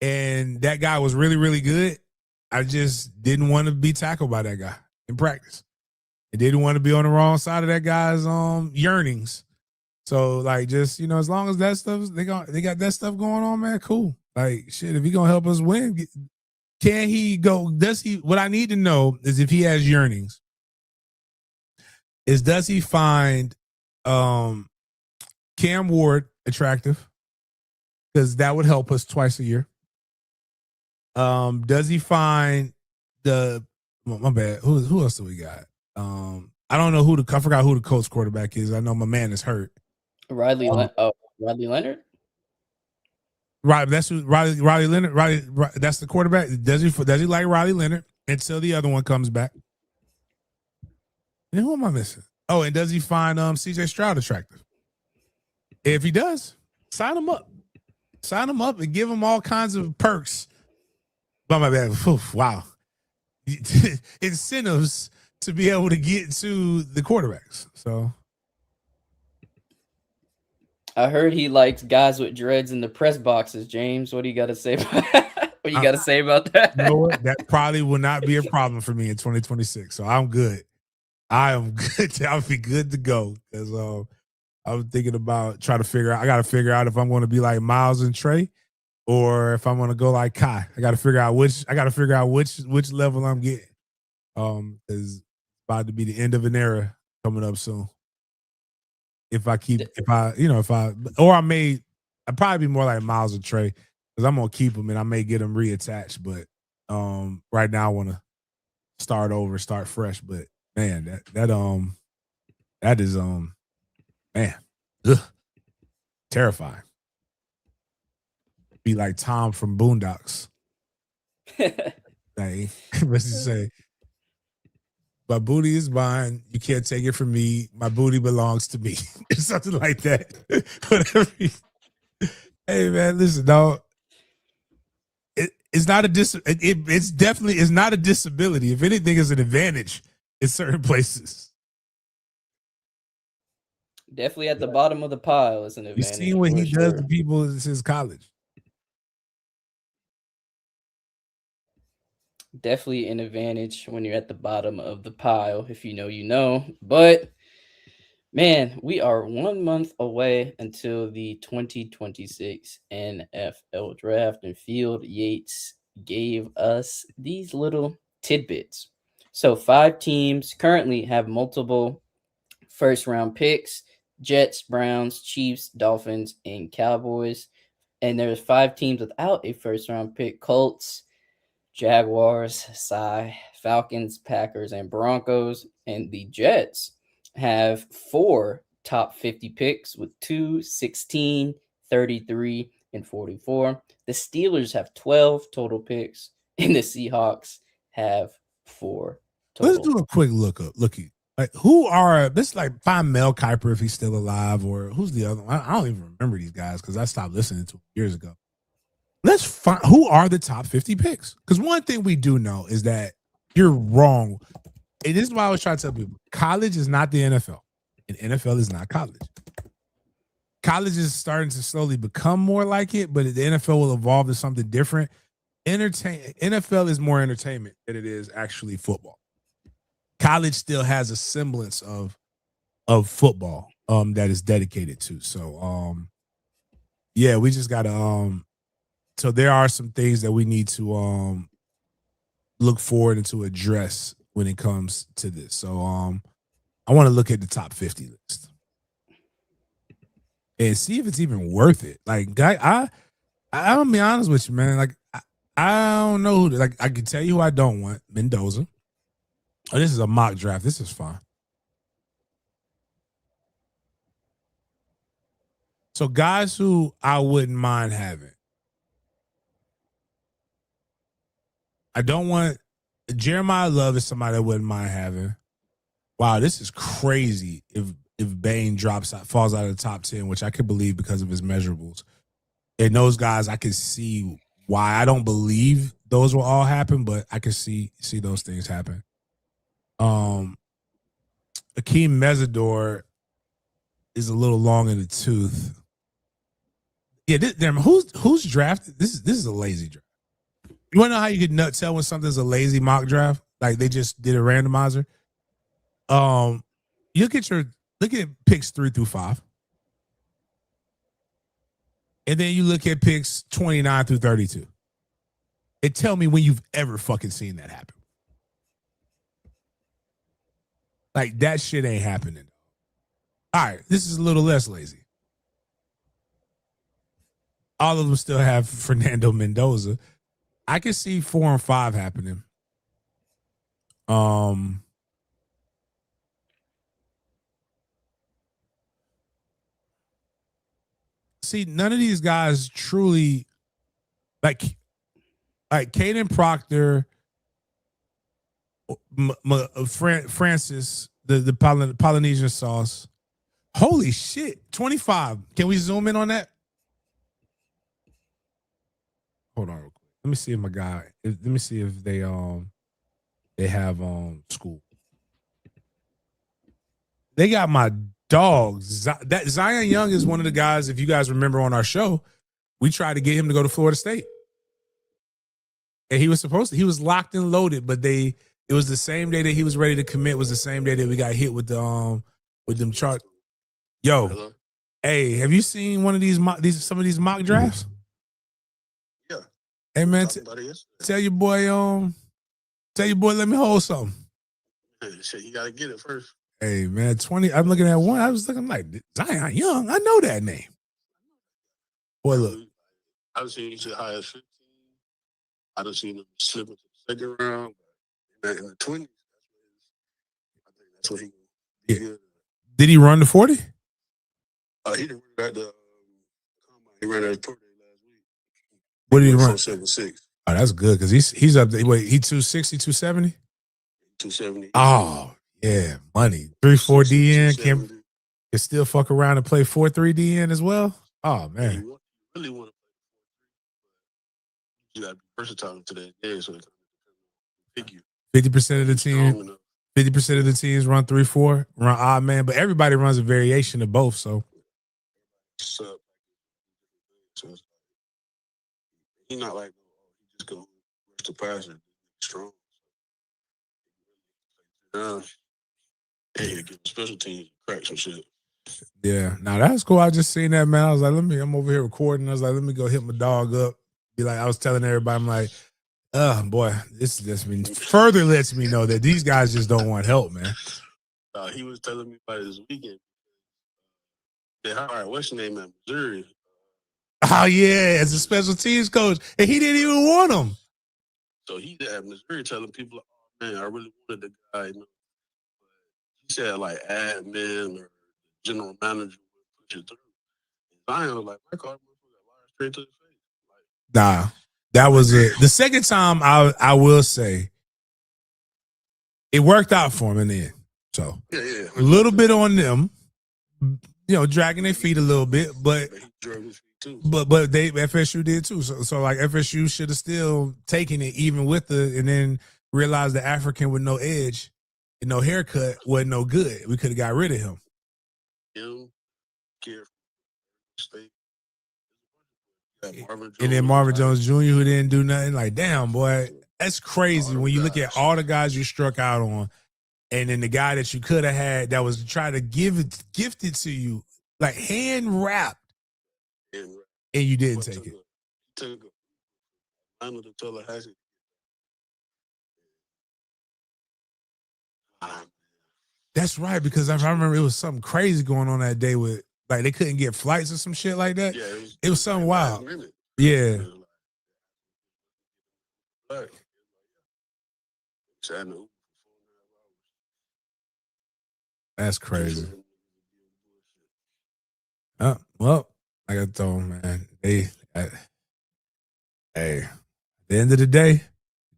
and that guy was really, really good, I just didn't want to be tackled by that guy in practice. I didn't want to be on the wrong side of that guy's yearnings. So like, just as long as that stuff they got that stuff going on, man, cool. Like shit, if he gonna help us win, can he go? Does he? What I need to know is if he has yearnings. Does he find Cam Ward attractive? Because that would help us twice a year. Does he find my bad? Who else do we got? I don't know I forgot who the Colts quarterback is. I know my man is hurt. Riley Leonard. Right, that's who Riley Leonard. Riley, that's the quarterback. Does he like Riley Leonard until the other one comes back? And who am I missing? Oh, and does he find CJ Stroud attractive? If he does, sign him up. Sign him up and give him all kinds of perks. Oh, my bad. Oof, wow. Incentives to be able to get to the quarterbacks. So I heard he likes guys with dreads in the press boxes. James, what do you got to say about that? You know what? That probably will not be a problem for me in 2026. So I'm good. I am good. I'll be good to go because I'm thinking about trying to figure out. I got to figure out if I'm going to be like Miles and Trey, or if I'm going to go like Kai. I got to figure out which level I'm getting. Is about to be the end of an era coming up soon. I'd probably be more like Miles and Trey because I'm gonna keep them and I may get them reattached. But right now I want to start fresh. But man, that is man, terrifying. Be like Tom from Boondocks. Like, what's he say? My booty is mine. You can't take it from me. My booty belongs to me. Something like that. Whatever. Hey man, listen, dog. It's not a it's definitely is not a disability. If anything, it's an advantage in certain places. Definitely at the bottom of the pile is an advantage. You see what he does to people since college. definitely an advantage when you're at the bottom of the pile. If you know, you know. But man, we are 1 month away until the 2026 NFL draft, and Field Yates gave us these little tidbits. So, 5 teams currently have multiple first round picks: Jets, Browns, Chiefs, Dolphins, and Cowboys. And there's 5 teams without a first round pick: Colts, Jaguars, Falcons, Packers, and Broncos. And the Jets have 4 top 50 picks with 2, 16, 33, and 44. The Steelers have 12 total picks, and the Seahawks have 4 Let's total. do a quick looky. Like, who are this? Like, find Mel Kiper if he's still alive, or who's the other one? I don't even remember these guys because I stopped listening to them years ago. Let's find who are the top 50 picks. Because one thing we do know is that you're wrong. And this is why I always try to tell people: college is not the NFL, and NFL is not college. College is starting to slowly become more like it, but the NFL will evolve to something different. NFL is more entertainment than it is actually football. College still has a semblance of football that is dedicated to. So yeah, we just gotta so there are some things that we need to look forward and to address when it comes to this. So I want to look at the top 50 list and see if it's even worth it. Like, I'm gonna be honest with you, man. Like, I don't know who. Like, I can tell you who I don't want: Mendoza. Oh, this is a mock draft. This is fine. So, guys who I wouldn't mind having. I don't want Jeremiah Love is somebody I wouldn't mind having. Wow, this is crazy. If Bain falls out of the top 10, which I could believe because of his measurables. And those guys, I can see why. I don't believe those will all happen, but I can see those things happen. Akeem Mesidor is a little long in the tooth. Yeah, who's drafted? This is a lazy draft. You want to know how you can tell when something's a lazy mock draft? Like they just did a randomizer. Look at picks 3 through 5. And then you look at picks 29 through 32. And tell me when you've ever fucking seen that happen. Like, that shit ain't happening. All right, this is a little less lazy. All of them still have Fernando Mendoza. I can see 4 and 5 happening. See, none of these guys truly like Caden Proctor, Francis, the Polynesian sauce. Holy shit, 25. Can we zoom in on that? Hold on real quick. Let me see if my guy. Let me see if they have school. They got my dogs. That Zion Young is one of the guys. If you guys remember on our show, we tried to get him to go to Florida State, and he was locked and loaded. But it was the same day that he was ready to commit. Was the same day that we got hit with them chart. Yo, hello. Hey, have you seen one of some of these mock drafts? Yeah. Hey man, tell your boy, let me hold something. Shit, you gotta get it first. Hey man, 20. I'm looking at one. I was looking like Zion Young. I know that name. Boy, look. I've seen you high as 15. I done seen him slip into the second round. In the 20s, I think that's what he. Yeah. Did he run the 40? He didn't run at the combine. He ran at the pro day last week. What did he run? 4.76. Oh, that's good because he's up there. Wait, he 260, 270? 270. Oh, yeah, money. 3-4 DN can still fuck around and play 4-3 DN as well. Oh man, yeah, you really want to play. You got to be versatile today. Yeah, so pick you. 50% of the team. 50% of the teams run 3-4, run odd man, but everybody runs a variation of both. So he's not like he just go rush the passer. strong. Yeah. Hey, give special teams crack some shit. Yeah, now that's cool. I just seen that, man. I was like, I'm over here recording. I was like, let me go hit my dog up. Be like, I was telling everybody, I'm like, boy, this just further lets me know that these guys just don't want help, man. He was telling me about this weekend. They hired what's your name at Missouri? Oh yeah, as a special teams coach, and he didn't even want him. So he at Missouri telling people, "Oh man, I really wanted the guy." You know? He said like admin or general manager would push it through. Zion was like, "I called him straight to the face." Like, nah, that was it. The second time, I will say, it worked out for him in the end. So yeah. A little bit on them, dragging their feet a little bit, but he drove his feet too. But they FSU did too. So like FSU should have still taken it even with and then realized the African with no edge and no haircut wasn't no good. We could have got rid of him. State. And then Marvin Jones Jr. who didn't do nothing. Like, damn, boy, that's crazy when you look at all the guys you struck out on, and then the guy that you could have had that was trying to gift it to you, like hand wrapped, and you didn't take it. Took Atlanta to Tallahassee. That's right, because I remember it was something crazy going on that day with like they couldn't get flights or some shit like that. Yeah, it was something wild. Yeah. That's crazy. Well, like I told him, man, hey, at the end of the day,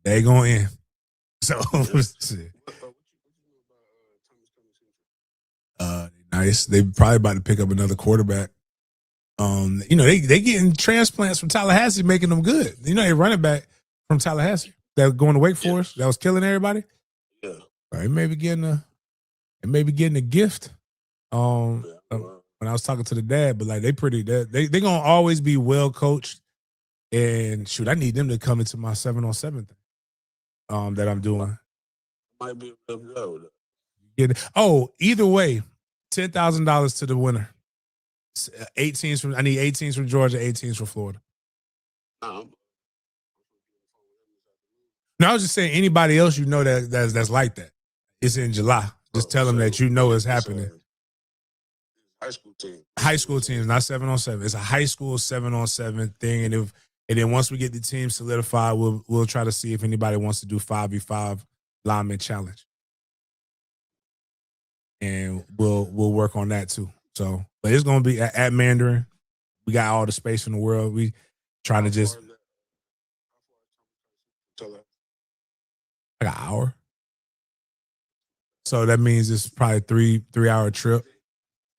they gonna end. So nice. They probably about to pick up another quarterback. They getting transplants from Tallahassee, making them good. They running back from Tallahassee that going to Wake Forest that was killing everybody. Yeah, they may be getting a gift. When I was talking to the dad, but like they gonna always be well coached. And shoot, I need them to come into my 7-on-7 thing. That I'm doing. Might be a go. Either way, $10,000 to the winner. 18s I need 18s from Georgia, 18s from Florida. No, I was just saying anybody else that's like that. It's in July. Just tell them that it's happening. High school teams, not 7-on-7. It's a high school 7-on-7 thing, and then once we get the team solidified, we'll try to see if anybody wants to do 5v5 lineman challenge, and we'll work on that too. So, but it's gonna be at Mandarin. We got all the space in the world. We trying to just like an hour. So that means it's probably 3-hour trip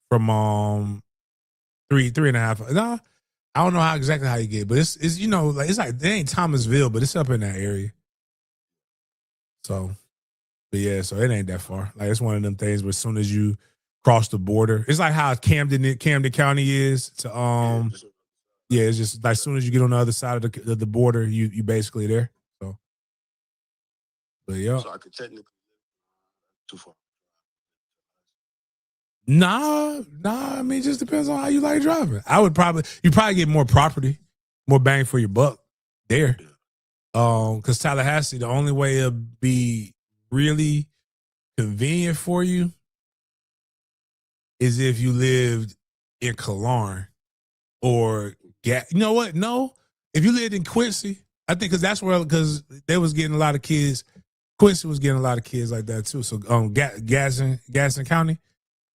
from 3.5. No, I don't know exactly how you get, but it's like they ain't Thomasville, but it's up in that area. So, but yeah, so it ain't that far. Like it's one of them things where as soon as you cross the border, it's like how Camden County is to it's just like as soon as you get on the other side of the border, you basically there. So, but yeah. So I could technically too far. Nah. I mean, it just depends on how you like driving. You probably get more property, more bang for your buck there. Because Tallahassee, the only way it'll be really convenient for you is if you lived in Killearn or you know what? No, if you lived in Quincy, I think because they was getting a lot of kids. Quincy was getting a lot of kids like that too. So Gaston County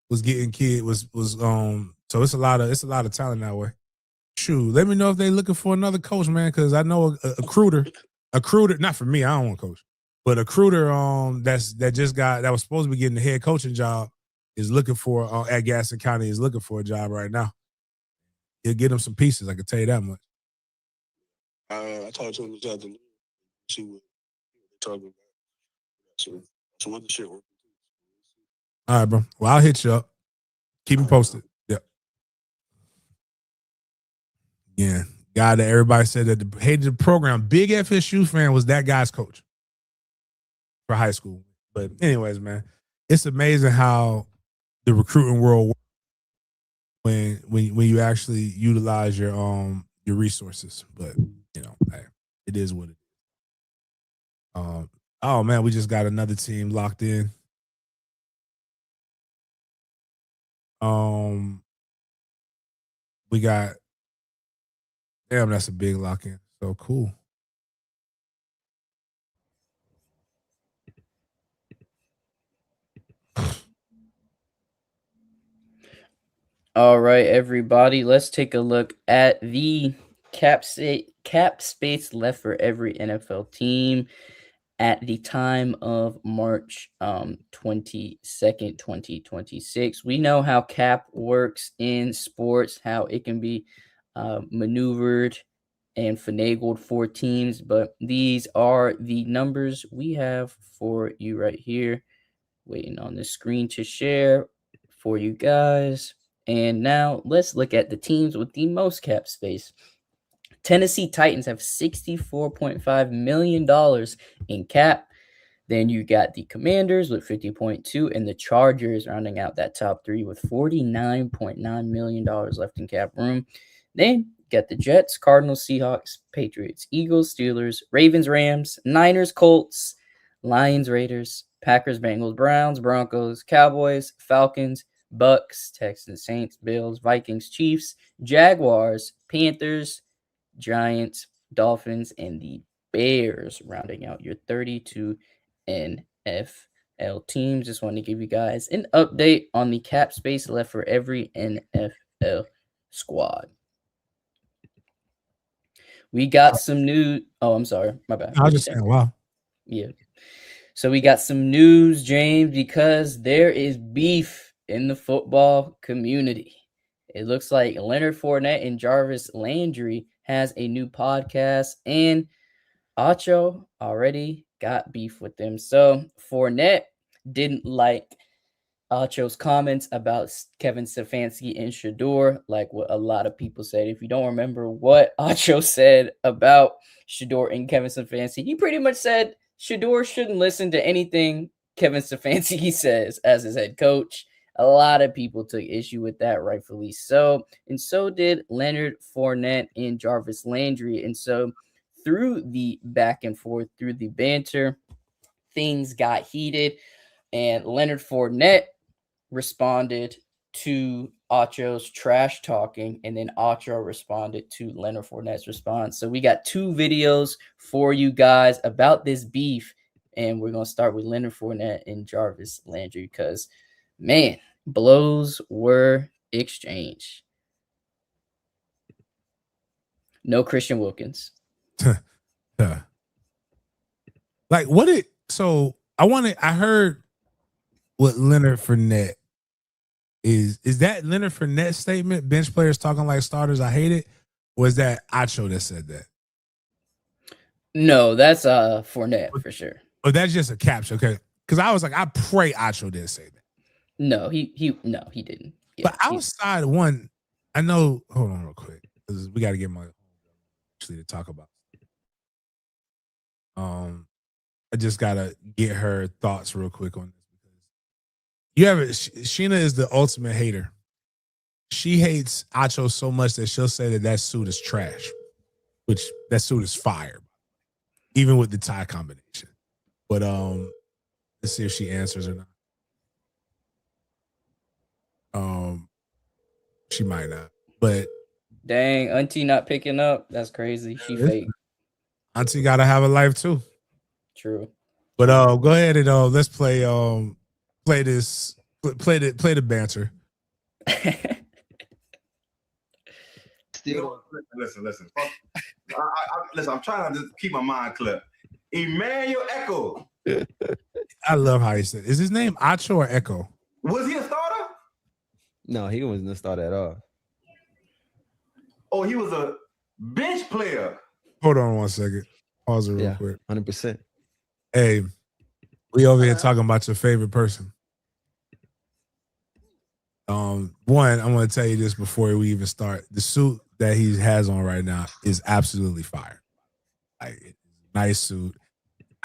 was getting so it's a lot of talent that way. Shoot, let me know if they looking for another coach, man, because I know a recruiter, not for me, I don't want to coach, but a recruiter that was supposed to be getting the head coaching job is looking for at Gaston County is looking for a job right now. He'll get him some pieces, I can tell you that much. I talked to him this afternoon. See what they're talking about. Some other shit. All right, bro. Well, I'll hit you up. Keep me posted. Yep. Yeah. Guy that everybody said that hated the program. Big FSU fan was that guy's coach. for high school. But anyways, man, it's amazing how the recruiting world works when you actually utilize your resources. But hey, it is what it is. Oh man, we just got another team locked in. We got damn, that's a big lock in. So cool. All right, everybody, let's take a look at the cap space left for every NFL team at the time of March 22nd, 2026. We know how cap works in sports, how it can be maneuvered and finagled for teams, but these are the numbers we have for you right here. Waiting on the screen to share for you guys. And now let's look at the teams with the most cap space. Tennessee Titans have $64.5 million in cap. Then you got the Commanders with 50.2 and the Chargers rounding out that top three with $49.9 million left in cap room. Then got the Jets, Cardinals, Seahawks, Patriots, Eagles, Steelers, Ravens, Rams, Niners, Colts, Lions, Raiders, Packers, Bengals, Browns, Broncos, Cowboys, Falcons, Bucks, Texans, Saints, Bills, Vikings, Chiefs, Jaguars, Panthers, Giants, Dolphins, and the Bears rounding out your 32 NFL teams. Just want to give you guys an update on the cap space left for every NFL squad. We got some new. Oh, I'm sorry. My bad. I was just saying, wow. Yeah. So we got some news, James, because there is beef in the football community. It looks like Leonard Fournette and Jarvis Landry has a new podcast, and Acho already got beef with them. So Fournette didn't like Acho's comments about Kevin Stefanski and Shador, like what a lot of people said. If you don't remember what Acho said about Shador and Kevin Stefanski, he pretty much said Shador shouldn't listen to anything Kevin Stefanski says as his head coach. A lot of people took issue with that, rightfully so. And so did Leonard Fournette and Jarvis Landry. And so through the back and forth, through the banter, things got heated. And Leonard Fournette responded to Acho's trash talking, and then Acho responded to Leonard Fournette's response. So we got two videos for you guys about this beef, and we're going to start with Leonard Fournette and Jarvis Landry because, man, blows were exchanged. No Christian Wilkins. Like I heard what Leonard Fournette is that Leonard Fournette's statement, bench players talking like starters, I hate it, or is that Acho that said that? No, that's Fournette for sure. Or that's just a caption, okay? Because I was like, I pray Acho didn't say that. No, he didn't. Yeah, but outside one, I know. Hold on, real quick, because we got to get my actually to talk about. I just gotta get her thoughts real quick on this because you have it. Sheena is the ultimate hater. She hates Acho so much that she'll say that suit is trash, which that suit is fire, even with the tie combination. But let's see if she answers or not. She might not. But dang, Auntie not picking up. That's crazy. She fake. Auntie gotta have a life too. True. But go ahead and let's play the banter. Still, listen. Listen, I'm trying to just keep my mind clear. Emmanuel Echo. I love how he said. Is his name Acho or Echo? Was he a starter? No, he wasn't a starter at all. Oh, he was a bench player. Hold on 1 second. Pause it real quick. 100%. Hey, we over here talking about your favorite person. One, I'm going to tell you this before we even start. The suit that he has on right now is absolutely fire. Like, nice suit.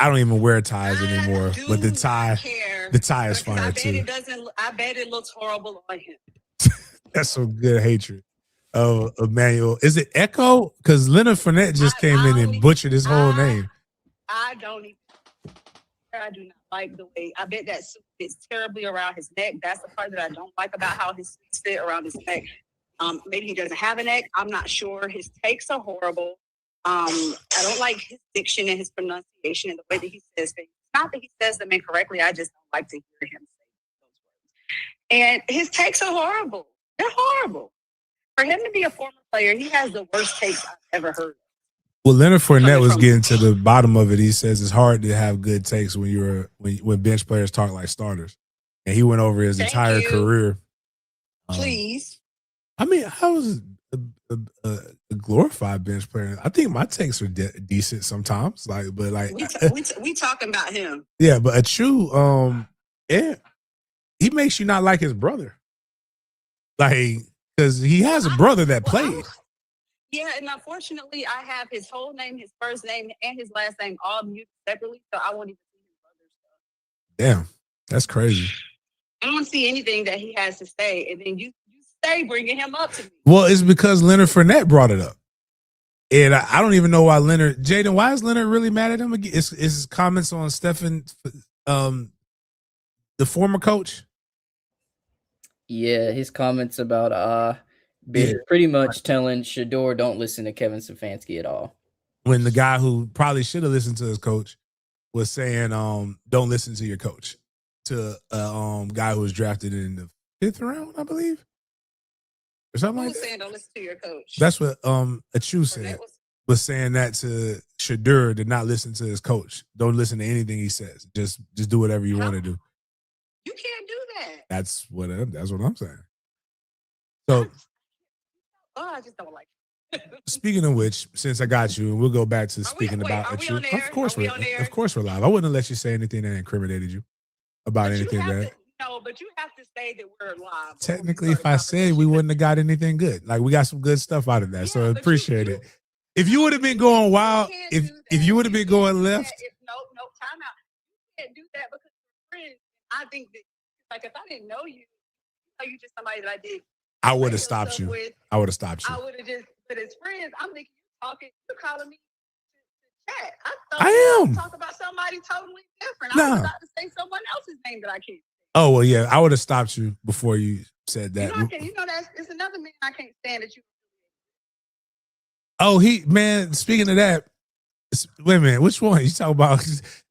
I don't even wear ties anymore, I do but the not tie care. is because fire I bet too. it doesn't. I bet it looks horrible on him. That's some good hatred of Emmanuel. Is it Echo? Because Leonard Fournette just came in and butchered his whole name. I don't even. I do not like the way. I bet that suit fits terribly around his neck. That's the part that I don't like about how his suits fit around his neck. Maybe he doesn't have a neck. I'm not sure. His takes are horrible. I don't like his diction and his pronunciation and the way that he says things. It's not that he says them incorrectly. I just don't like to hear him say those words. And his takes are horrible. They're horrible. For him to be a former player, he has the worst takes I've ever heard. Well, Leonard Fournette was getting to the bottom of it. He says it's hard to have good takes when bench players talk like starters, and he went over his entire career. Please. I mean, I was a glorified bench player. I think my takes are decent sometimes. We talking about him. Yeah, but a true yeah, he makes you not like his brother, because he has a brother that played. Yeah, and unfortunately, I have his whole name, his first name, and his last name all muted separately, so I won't even see his brother's stuff. Damn, that's crazy. I don't see anything that he has to say, and then you stay bringing him up to me. Well, it's because Leonard Fournette brought it up, and I don't even know why Leonard. Jaden, why is Leonard really mad at him again? It's his comments on Stephen, the former coach. Yeah, his comments about pretty much telling Shador don't listen to Kevin Stefanski at all. When the guy who probably should have listened to his coach was saying, don't listen to your coach, to a guy who was drafted in the 5th round, I believe. Or something like that. Saying don't listen to your coach. That's what Achu said. Was saying that to Shador, to not listen to his coach. Don't listen to anything he says. Just do whatever you want to do. You can't do that. That's what I'm saying. So I just don't like it. Speaking of which, since I got you, and we'll go back to speaking about Achu. Of course we're live. I wouldn't let you say anything that incriminated you about anything bad. No, but you have to say that we're live. Technically, if I said, we wouldn't have got anything good. Like, we got some good stuff out of that, so I appreciate it. If you would have been going wild, if you would have been going left, no, time out. You can't do that because we're friends. I think that, like, if I didn't know you just somebody that I did. I would have stopped you. I would have stopped you. I would have just, but as friends, I'm thinking you're talking, you're calling me to chat. I am. Talk about somebody totally different. I was about to say someone else's name that I can't. Oh, well, yeah, I would have stopped you before you said that. You know that it's another man I can't stand that you. Oh, speaking of that, wait a minute, which one you talking about?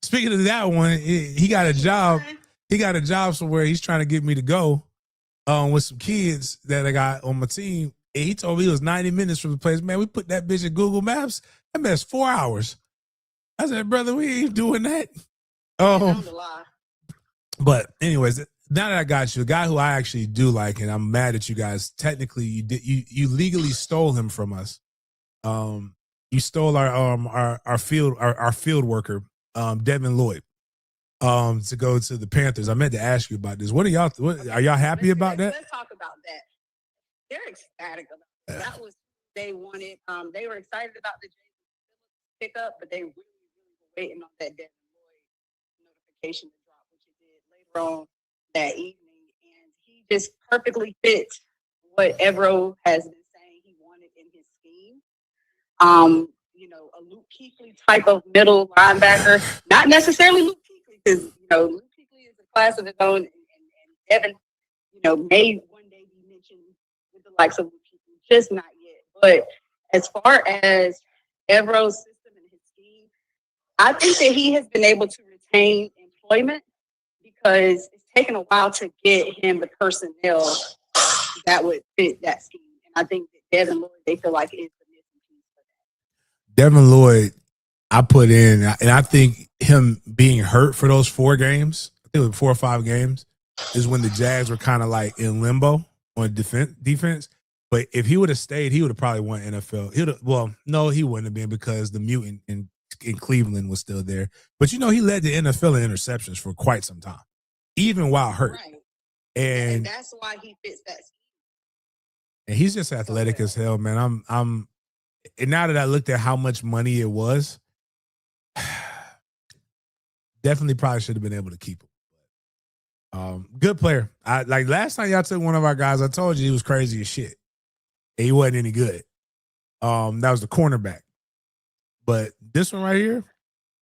Speaking of that one, he got a job. He got a job somewhere. He's trying to get me to go with some kids that I got on my team. And he told me it was 90 minutes from the place. Man, we put that bitch in Google Maps. That mess 4 hours. I said, brother, we ain't doing that. But anyways, now that I got you, a guy who I actually do like, and I'm mad at you guys. Technically, you legally stole him from us. You stole our field worker, Devin Lloyd, to go to the Panthers. I meant to ask you about this. Are y'all happy about that? Let's talk about that. They're ecstatic about it. That was they wanted. They were excited about the James pickup, but they really were waiting on that Devin Lloyd notification to drop, which it did later on that evening, and he just perfectly fits what Evero has been saying he wanted in his scheme. A Luke Kuechly type of middle linebacker, not necessarily Luke Kuechly, because Luke Kuechly is a class of his own, and Devin, may one day be mentioned with the likes of Luke Kuechly, just not yet. But as far as Evero's system and his scheme, I think that he has been able to retain employment because it's taken a while to get him the personnel that would fit that scheme. And I think that Devin Lloyd, they feel like is the missing piece for that. Devin Lloyd, I put in, and I think him being hurt for those 4 games, I think it was 4 or 5 games, is when the Jags were kind of like in limbo on defense. But if he would have stayed, he would have probably won NFL. No, he wouldn't have been because the mutant in Cleveland was still there. But he led the NFL in interceptions for quite some time, even while hurt. Right. And that's why he fits that scheme. And he's just athletic as hell, man. And now that I looked at how much money it was, definitely probably should have been able to keep him. Good player. I like last time y'all took one of our guys. I told you he was crazy as shit. And he wasn't any good. That was the cornerback. But this one right here,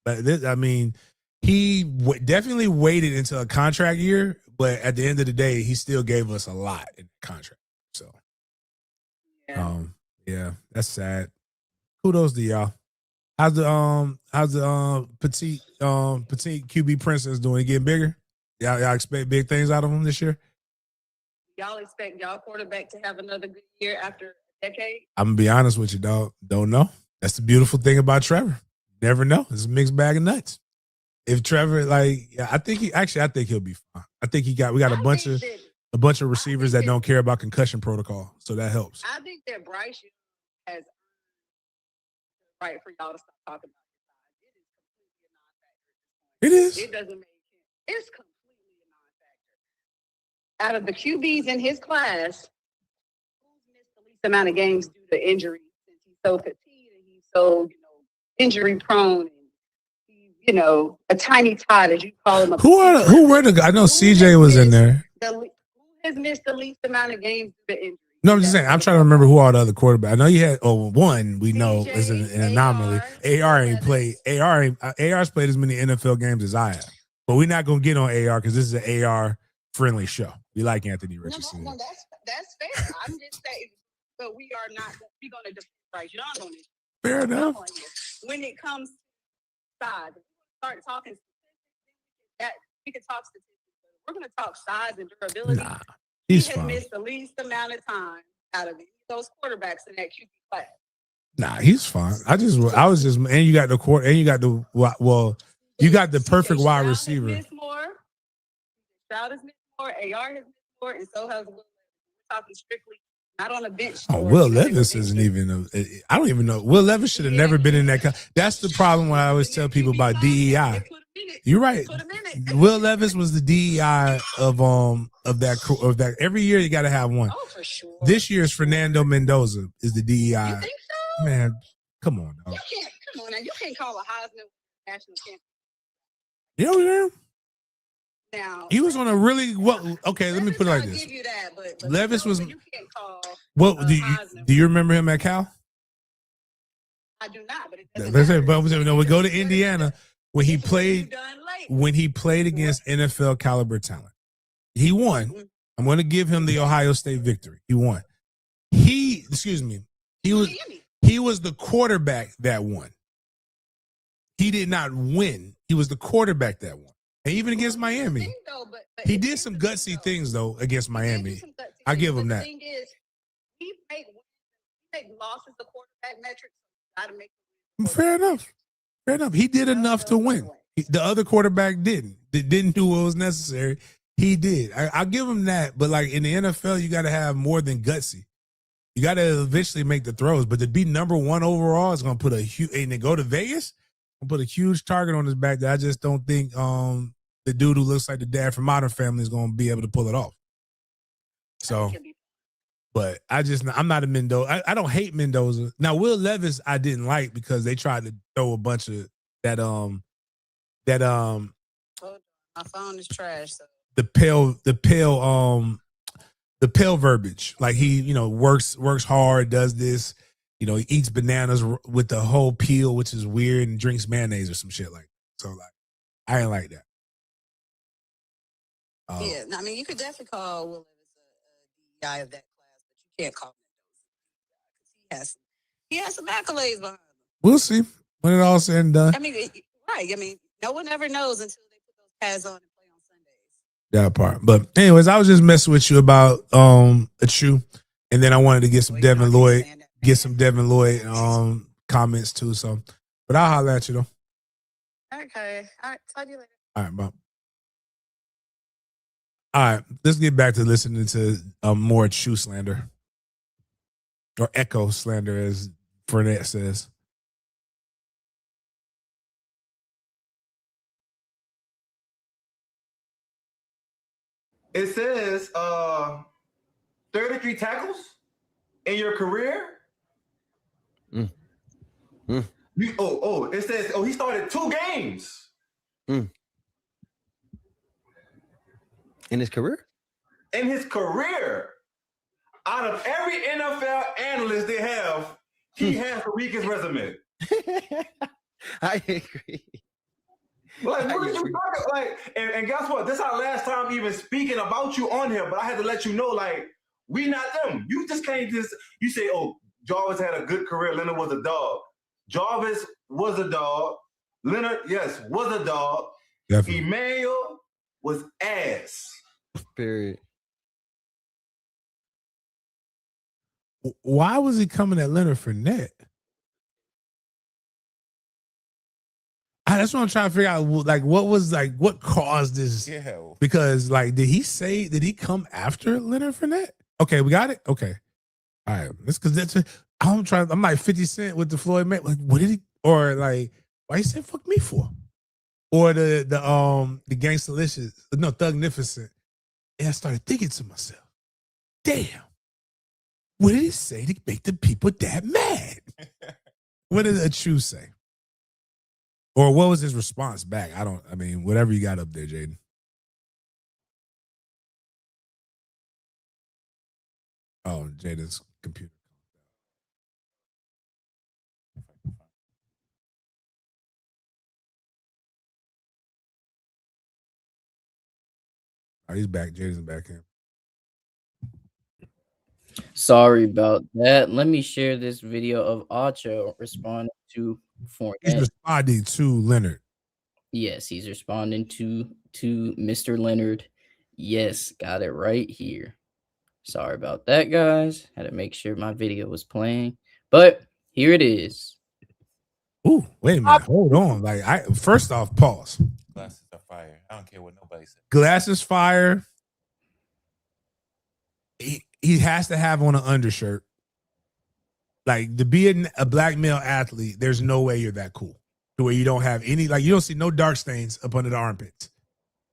I mean, he definitely waited until a contract year, but at the end of the day, he still gave us a lot in the contract. So, yeah, that's sad. Kudos to y'all. How's the petite QB princess doing? He getting bigger? Y'all expect big things out of him this year? Y'all expect y'all quarterback to have another good year after a decade? I'm gonna be honest with you, dog. Don't know. That's the beautiful thing about Trevor. Never know. It's a mixed bag of nuts. If Trevor, I think he'll be fine. I think we got a bunch of receivers that don't care about concussion protocol, so that helps. I think that Bryce has right for y'all to stop talking about it. It is. It doesn't make sense. It's completely a non-factor. Out of the QBs in his class, who's missed the least amount of games due to injury since he's so petite and he's so injury prone and he's a tiny tot, as you call him. Who were the guys? I know CJ was in there. Who has missed the least amount of games due to injury? No, I'm just saying. I'm trying to remember who all the other quarterbacks. I know you had. One we know is an anomaly. AR ain't played. AR's played as many NFL games as I have. But we're not gonna get on AR because this is an AR friendly show. We like Anthony Richardson. No, that's fair. I'm just saying, but we are not. We're gonna defend Bryce Young on this. Fair enough. When it comes to size, start talking. That we can talk statistics. We're gonna talk size and durability. Nah. He He's has fine. missed the least amount of time out of those quarterbacks in that QB class. Nah, he's fine. and you got the court, and you got you got the perfect wide receiver. Stroud has missed more, AR has missed more, and so has Will Levis. We're talking strictly not on a bench. Oh, Will Levis isn't even. I don't even know. Will Levis should have never been in that. That's the problem when I always tell people about DEI. You're right. Will Levis was the DEI of that. Every year you got to have one. Oh, for sure. This year's Fernando Mendoza is the DEI. You think so? Man, come on, dog. Come on now. You can't call a Heisman national champion. You know what I mean? Now he was on a really okay. Let me put it like this. Give you that, but Levis was. You can't call. Do you remember him at Cal? I do not, but it doesn't matter. No, we go to Indiana when he played against NFL caliber talent. He won. I'm going to give him the Ohio State victory. He won. He was the quarterback that won. He did not win. He was the quarterback that won. And even against Miami, he did some gutsy things though against Miami. I give him that. The thing is, he make losses the quarterback metrics. Got to make. Fair enough. He did enough to win. The other quarterback didn't. Didn't do what was necessary. He did. I'll give him that. But like in the NFL, you got to have more than gutsy. You got to eventually make the throws. But to be number one overall is going to put a huge. And to go to Vegas, put a huge target on his back that I just don't think the dude who looks like the dad from Modern Family is going to be able to pull it off. So, but I'm not a Mendoza. I don't hate Mendoza. Now, Will Levis I didn't like because they tried to throw a bunch of that my phone is trash. So. the pale verbiage. Like he, works hard, does this, he eats bananas with the whole peel, which is weird, and drinks mayonnaise or some shit like that. So like, I ain't like that. Yeah, I mean, you could definitely call Will Levis a DEI of that class, but you can't call him he has some accolades behind him. We'll see when it all said and done. I mean, right. I mean, no one ever knows until they put those pads on and play on Sundays. That part. But anyways, I was just messing with you about a chew, and then I wanted to get some Devin Lloyd, comments too. So, but I'll holler at you though. Okay. All right. Talk to you later. All right, bye. All right, let's get back to listening to more Chew slander or echo slander, as Fournette says. It says 33 tackles in your career. It says he started 2 games. In his career? In his career, out of every NFL analyst they have, he has the weakest resume. I agree. Like, what did you talk like? And guess what? This is our last time even speaking about you on here, but I had to let you know, like, we not them. You just can't just, you say, oh, Jarvis had a good career. Leonard was a dog. Jarvis was a dog. Leonard, yes, was a dog. Definitely. Emmanuel was ass. Period. Why was he coming at Leonard Fournette? That's what I'm trying to figure out. Like, what caused this? Yeah. Because, like, did he come after Leonard Fournette? Okay, we got it. Okay, all right. That's because I'm like 50 Cent with the Floyd May. Like, what did he? Or like, why he said fuck me for? Or the Gangstalicious, no, Thugnificent. And I started thinking to myself, damn, what did he say to make the people that mad? What did a True say? Or what was his response back? I mean, whatever you got up there, Jaden. Oh, Jaden's computer. Oh, he's back. Jaden's back in. Sorry about that. Let me share this video of Acho responding to Fournette. He's responding to Leonard. Yes, he's responding to Mr. Leonard. Yes, got it right here. Sorry about that, guys. Had to make sure my video was playing, but here it is. Ooh, wait a minute. Hold on. Like, first off, pause. Glasses are fire. I don't care what nobody says. Glasses fire. He has to have on an undershirt. Like, to be a black male athlete, there's no way you're that cool. To where you don't have any, like, you don't see no dark stains up under the armpits.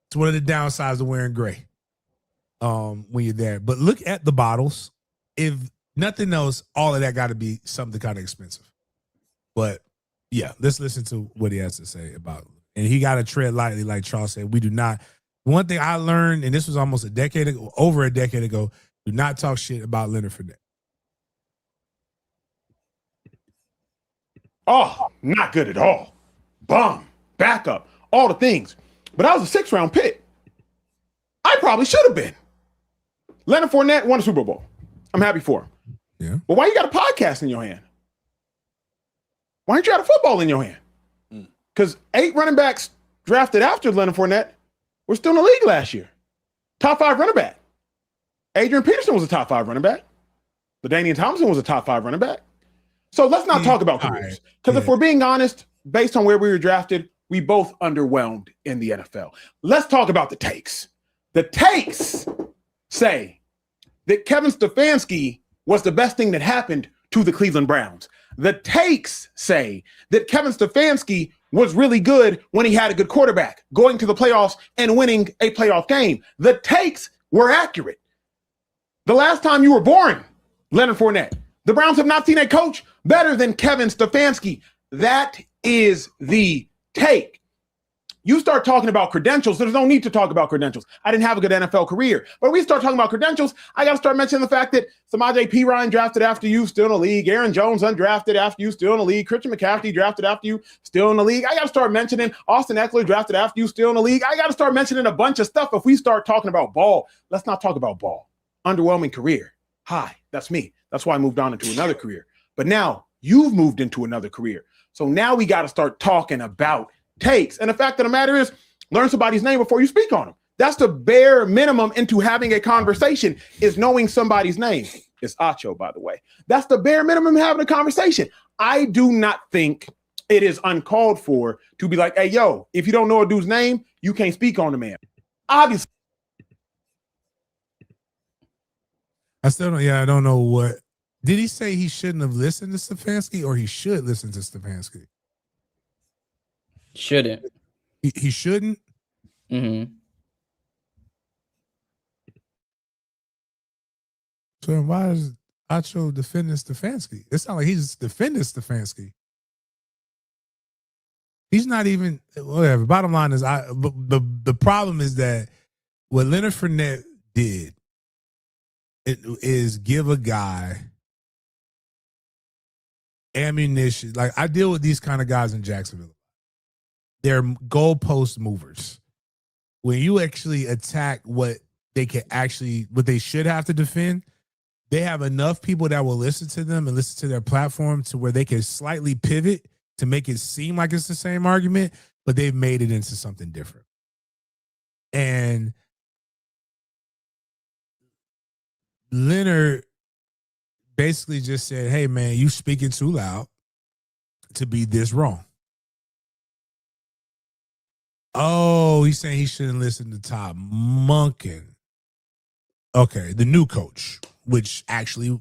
It's one of the downsides of wearing gray when you're there. But look at the bottles. If nothing else, all of that got to be something kind of expensive. But yeah, let's listen to what he has to say about it. And he got to tread lightly, like Charles said. We do not. One thing I learned, and this was almost over a decade ago, do not talk shit about Leonard Fournette. Oh, not good at all. Bum, backup, all the things. But I was a 6th-round pick. I probably should have been. Leonard Fournette won a Super Bowl. I'm happy for him. Yeah. But why you got a podcast in your hand? Why ain't you got a football in your hand? Because 8 running backs drafted after Leonard Fournette were still in the league last year. Top 5 running back. Adrian Peterson was a top 5 running back. LaDainian Thompson was a top 5 running back. So let's not talk about careers. Because if we're being honest, based on where we were drafted, we both underwhelmed in the NFL. Let's talk about the takes. The takes say that Kevin Stefanski was the best thing that happened to the Cleveland Browns. The takes say that Kevin Stefanski was really good when he had a good quarterback, going to the playoffs and winning a playoff game. The takes were accurate. The last time you were born, Leonard Fournette, the Browns have not seen a coach better than Kevin Stefanski. That is the take. You start talking about credentials, there's no need to talk about credentials. I didn't have a good NFL career. But we start talking about credentials, I got to start mentioning the fact that Samaje Perine drafted after you, still in the league. Aaron Jones undrafted after you, still in the league. Christian McCaffrey drafted after you, still in the league. I got to start mentioning Austin Eckler drafted after you, still in the league. I got to start mentioning a bunch of stuff. If we start talking about ball, let's not talk about ball. Underwhelming career. Hi, that's me. That's why I moved on into another career. But now you've moved into another career. So now we got to start talking about takes. And the fact of the matter is, learn somebody's name before you speak on them. That's the bare minimum into having a conversation, is knowing somebody's name. It's Acho, by the way. That's the bare minimum having a conversation. I do not think it is uncalled for to be like, hey, yo, if you don't know a dude's name, you can't speak on the man. Obviously. I don't know what. Did he say he shouldn't have listened to Stefanski, or he should listen to Stefanski? Shouldn't. He shouldn't? Mm-hmm. So why is Acho defending Stefanski? It's not like he's defending Stefanski. He's not even, whatever. Bottom line is, the problem is that what Leonard Fournette did is give a guy ammunition. Like, I deal with these kind of guys in Jacksonville. They're goalpost movers. When you actually attack what they should have to defend, they have enough people that will listen to them and listen to their platform to where they can slightly pivot to make it seem like it's the same argument, but they've made it into something different. And Leonard basically just said, hey, man, you speaking too loud to be this wrong. Oh, he's saying he shouldn't listen to Todd Monken. Okay, the new coach, which actually,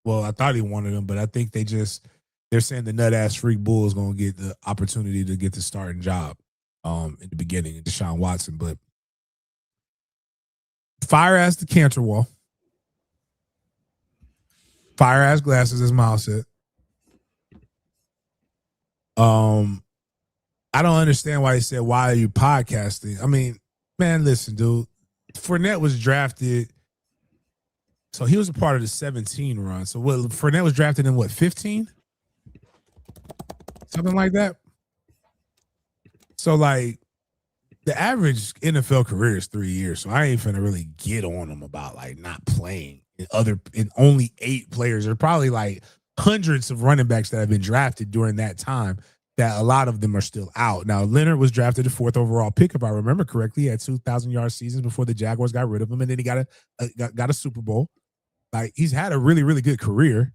well, I thought he wanted him, but I think they're saying the nut-ass freak bull is going to get the opportunity to get the starting job in the beginning, Deshaun Watson. But fire-ass the cancer wall. Fire-ass glasses, as Miles said. I don't understand why he said, why are you podcasting? I mean, man, listen, dude. Fournette was drafted. So he was a part of the 17 run. So what, Fournette was drafted in what, 15? Something like that. So like the average NFL career is 3 years. So I ain't finna really get on him about like not playing in only 8 players. There are probably like hundreds of running backs that have been drafted during that time that a lot of them are still out. Now, Leonard was drafted the 4th overall pick, if I remember correctly. He had 2,000-yard seasons before the Jaguars got rid of him, and then he got a Super Bowl. Like, he's had a really, really good career.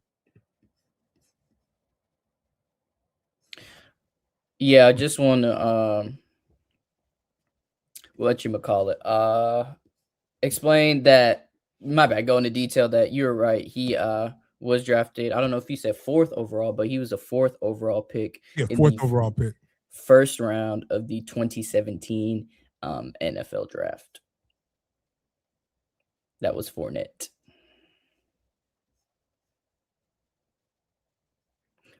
Yeah, I just want to whatchamacallit, explain that, my bad, go into detail that you're right. He was drafted, I don't know if you said 4th overall, but he was a 4th overall pick. Yeah, in 4th the overall pick. first round of the 2017 NFL draft. That was Fournette.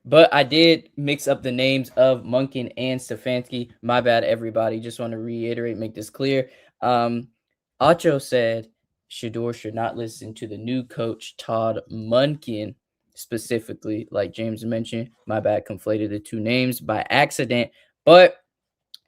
But I did mix up the names of Monken and Stefanski. My bad, everybody. Just want to reiterate, make this clear. Acho said Shador should not listen to the new coach, Todd Monken, specifically, like James mentioned. My bad, conflated the two names by accident. But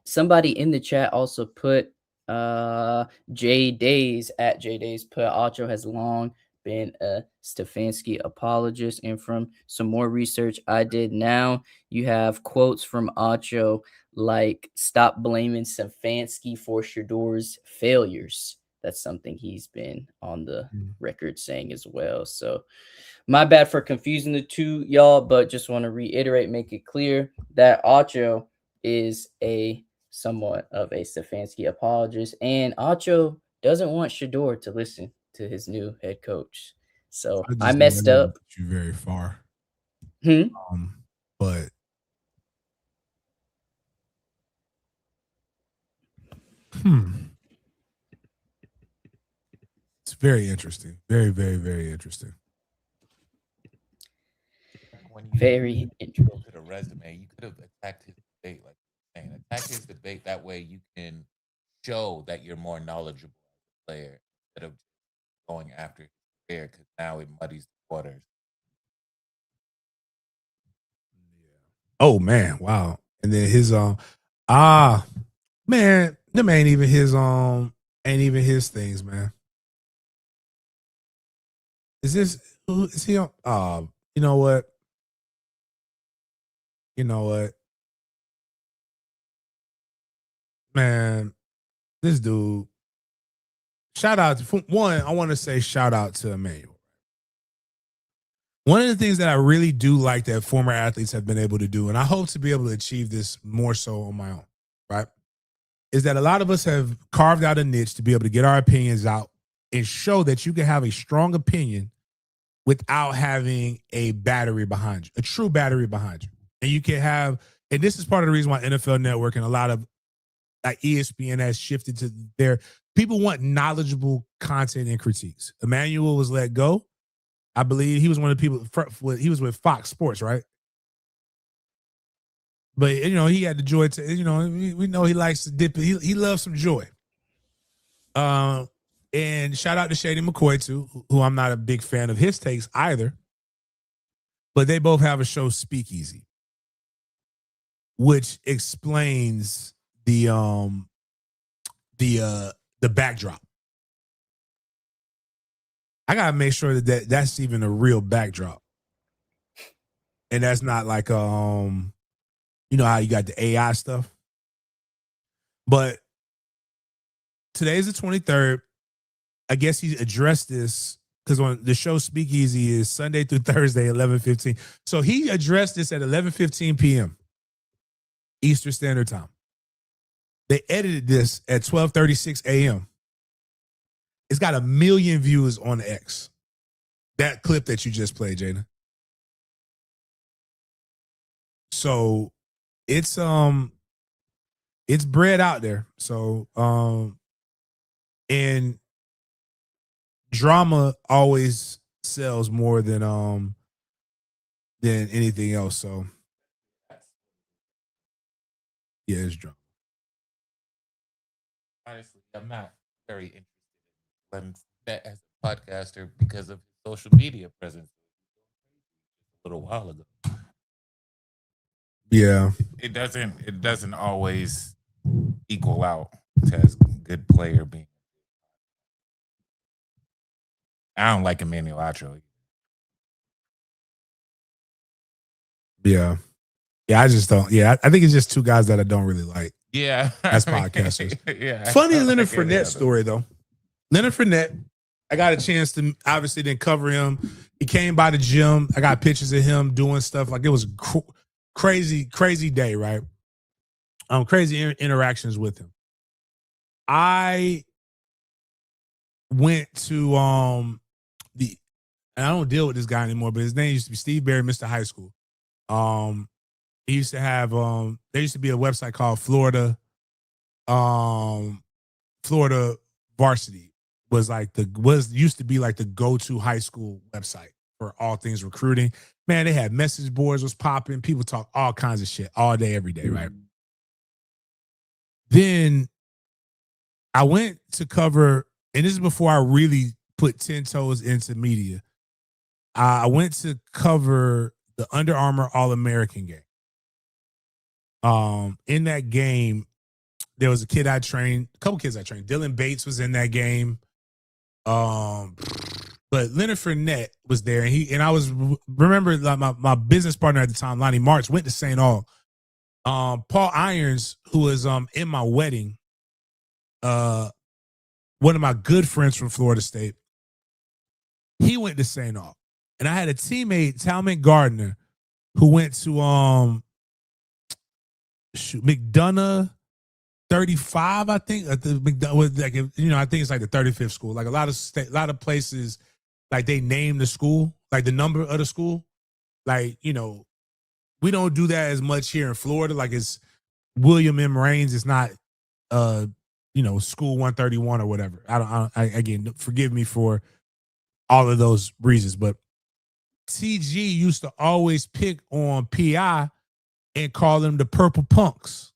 somebody in the chat also put J Days at J Days put Acho has long been a Stefanski apologist. And from some more research I did now, you have quotes from Acho like, stop blaming Stefanski for Shador's failures. That's something he's been on the record saying as well. So my bad for confusing the two, y'all, but just want to reiterate, make it clear that Acho is a somewhat of a Stefanski apologist, and Acho doesn't want Shador to listen to his new head coach. So I messed up. You very far. But it's very interesting. Very, very, very interesting. When you Very interesting. go to the resume, you could have attacked his debate, like you're saying. Attack his debate. That way you can show that you're more knowledgeable as a player instead of going after his career, because now it muddies the waters. Oh man, wow. And then his man, them ain't even his things, man. Is he on? You know what? Man, this dude. Shout out to one. I want to say shout out to Emmanuel. One of the things that I really do like that former athletes have been able to do, and I hope to be able to achieve this more so on my own, right, is that a lot of us have carved out a niche to be able to get our opinions out and show that you can have a strong opinion without having a battery behind you, a true battery behind you. And you can have, and this is part of the reason why NFL Network and a lot of like ESPN has shifted to their, people want knowledgeable content and critiques. Emmanuel was let go. I believe he was one of the people, he was with Fox Sports, right? But, he had the joy to, we know he likes to dip, he loves some joy. And shout out to Shady McCoy too, who I'm not a big fan of his takes either. But they both have a show, Speakeasy, which explains the backdrop. I gotta make sure that's even a real backdrop, and that's not like you know how you got the AI stuff. But today's the 23rd. I guess he addressed this because on the show Speakeasy is Sunday through Thursday, 11:15. So he addressed this at 11:15 p.m. Eastern Standard Time. They edited this at 12:36 a.m. It's got 1 million views on X. That clip that you just played, Jada. So it's bread out there. So and drama always sells more than anything else. So yeah, it's drama. Honestly, I'm not very interested in Len Fournette as a podcaster because of his social media presence a little while ago. Yeah. It doesn't always equal out to as good player being. I don't like Emmanuel Acho. Yeah. Yeah, I just don't. Yeah, I think it's just two guys that I don't really like. Yeah. As podcasters. Yeah. Funny Leonard Fournette story, though. Leonard Fournette, I got a chance to obviously didn't cover him. He came by the gym. I got pictures of him doing stuff. Like it was crazy day, right? Crazy interactions with him. I went to and I don't deal with this guy anymore, but his name used to be Steve Barry, Mr. High School. He used to have there used to be a website called Florida Varsity used to be like the go-to high school website for all things recruiting. Man, they had message boards was popping. People talk all kinds of shit all day, every day, right? Then I went to cover, and this is before I really put 10 toes into media. I went to cover the Under Armour All-American game. In that game, there was a couple kids I trained. Dylan Bates was in that game. But Leonard Fournette was there, and I was remember like my business partner at the time, Lonnie March, went to St. Aug. Paul Irons, who was in my wedding, one of my good friends from Florida State, he went to St. Aug. And I had a teammate, Talman Gardner, who went to McDonough 35, I think. I think it's like the 35th school. Like a lot of places, like they name the school, like the number of the school. Like, you know, we don't do that as much here in Florida. Like it's William M. Raines. It's not school 131 or whatever. Again, forgive me for all of those reasons, but TG used to always pick on PI and call them the Purple Punks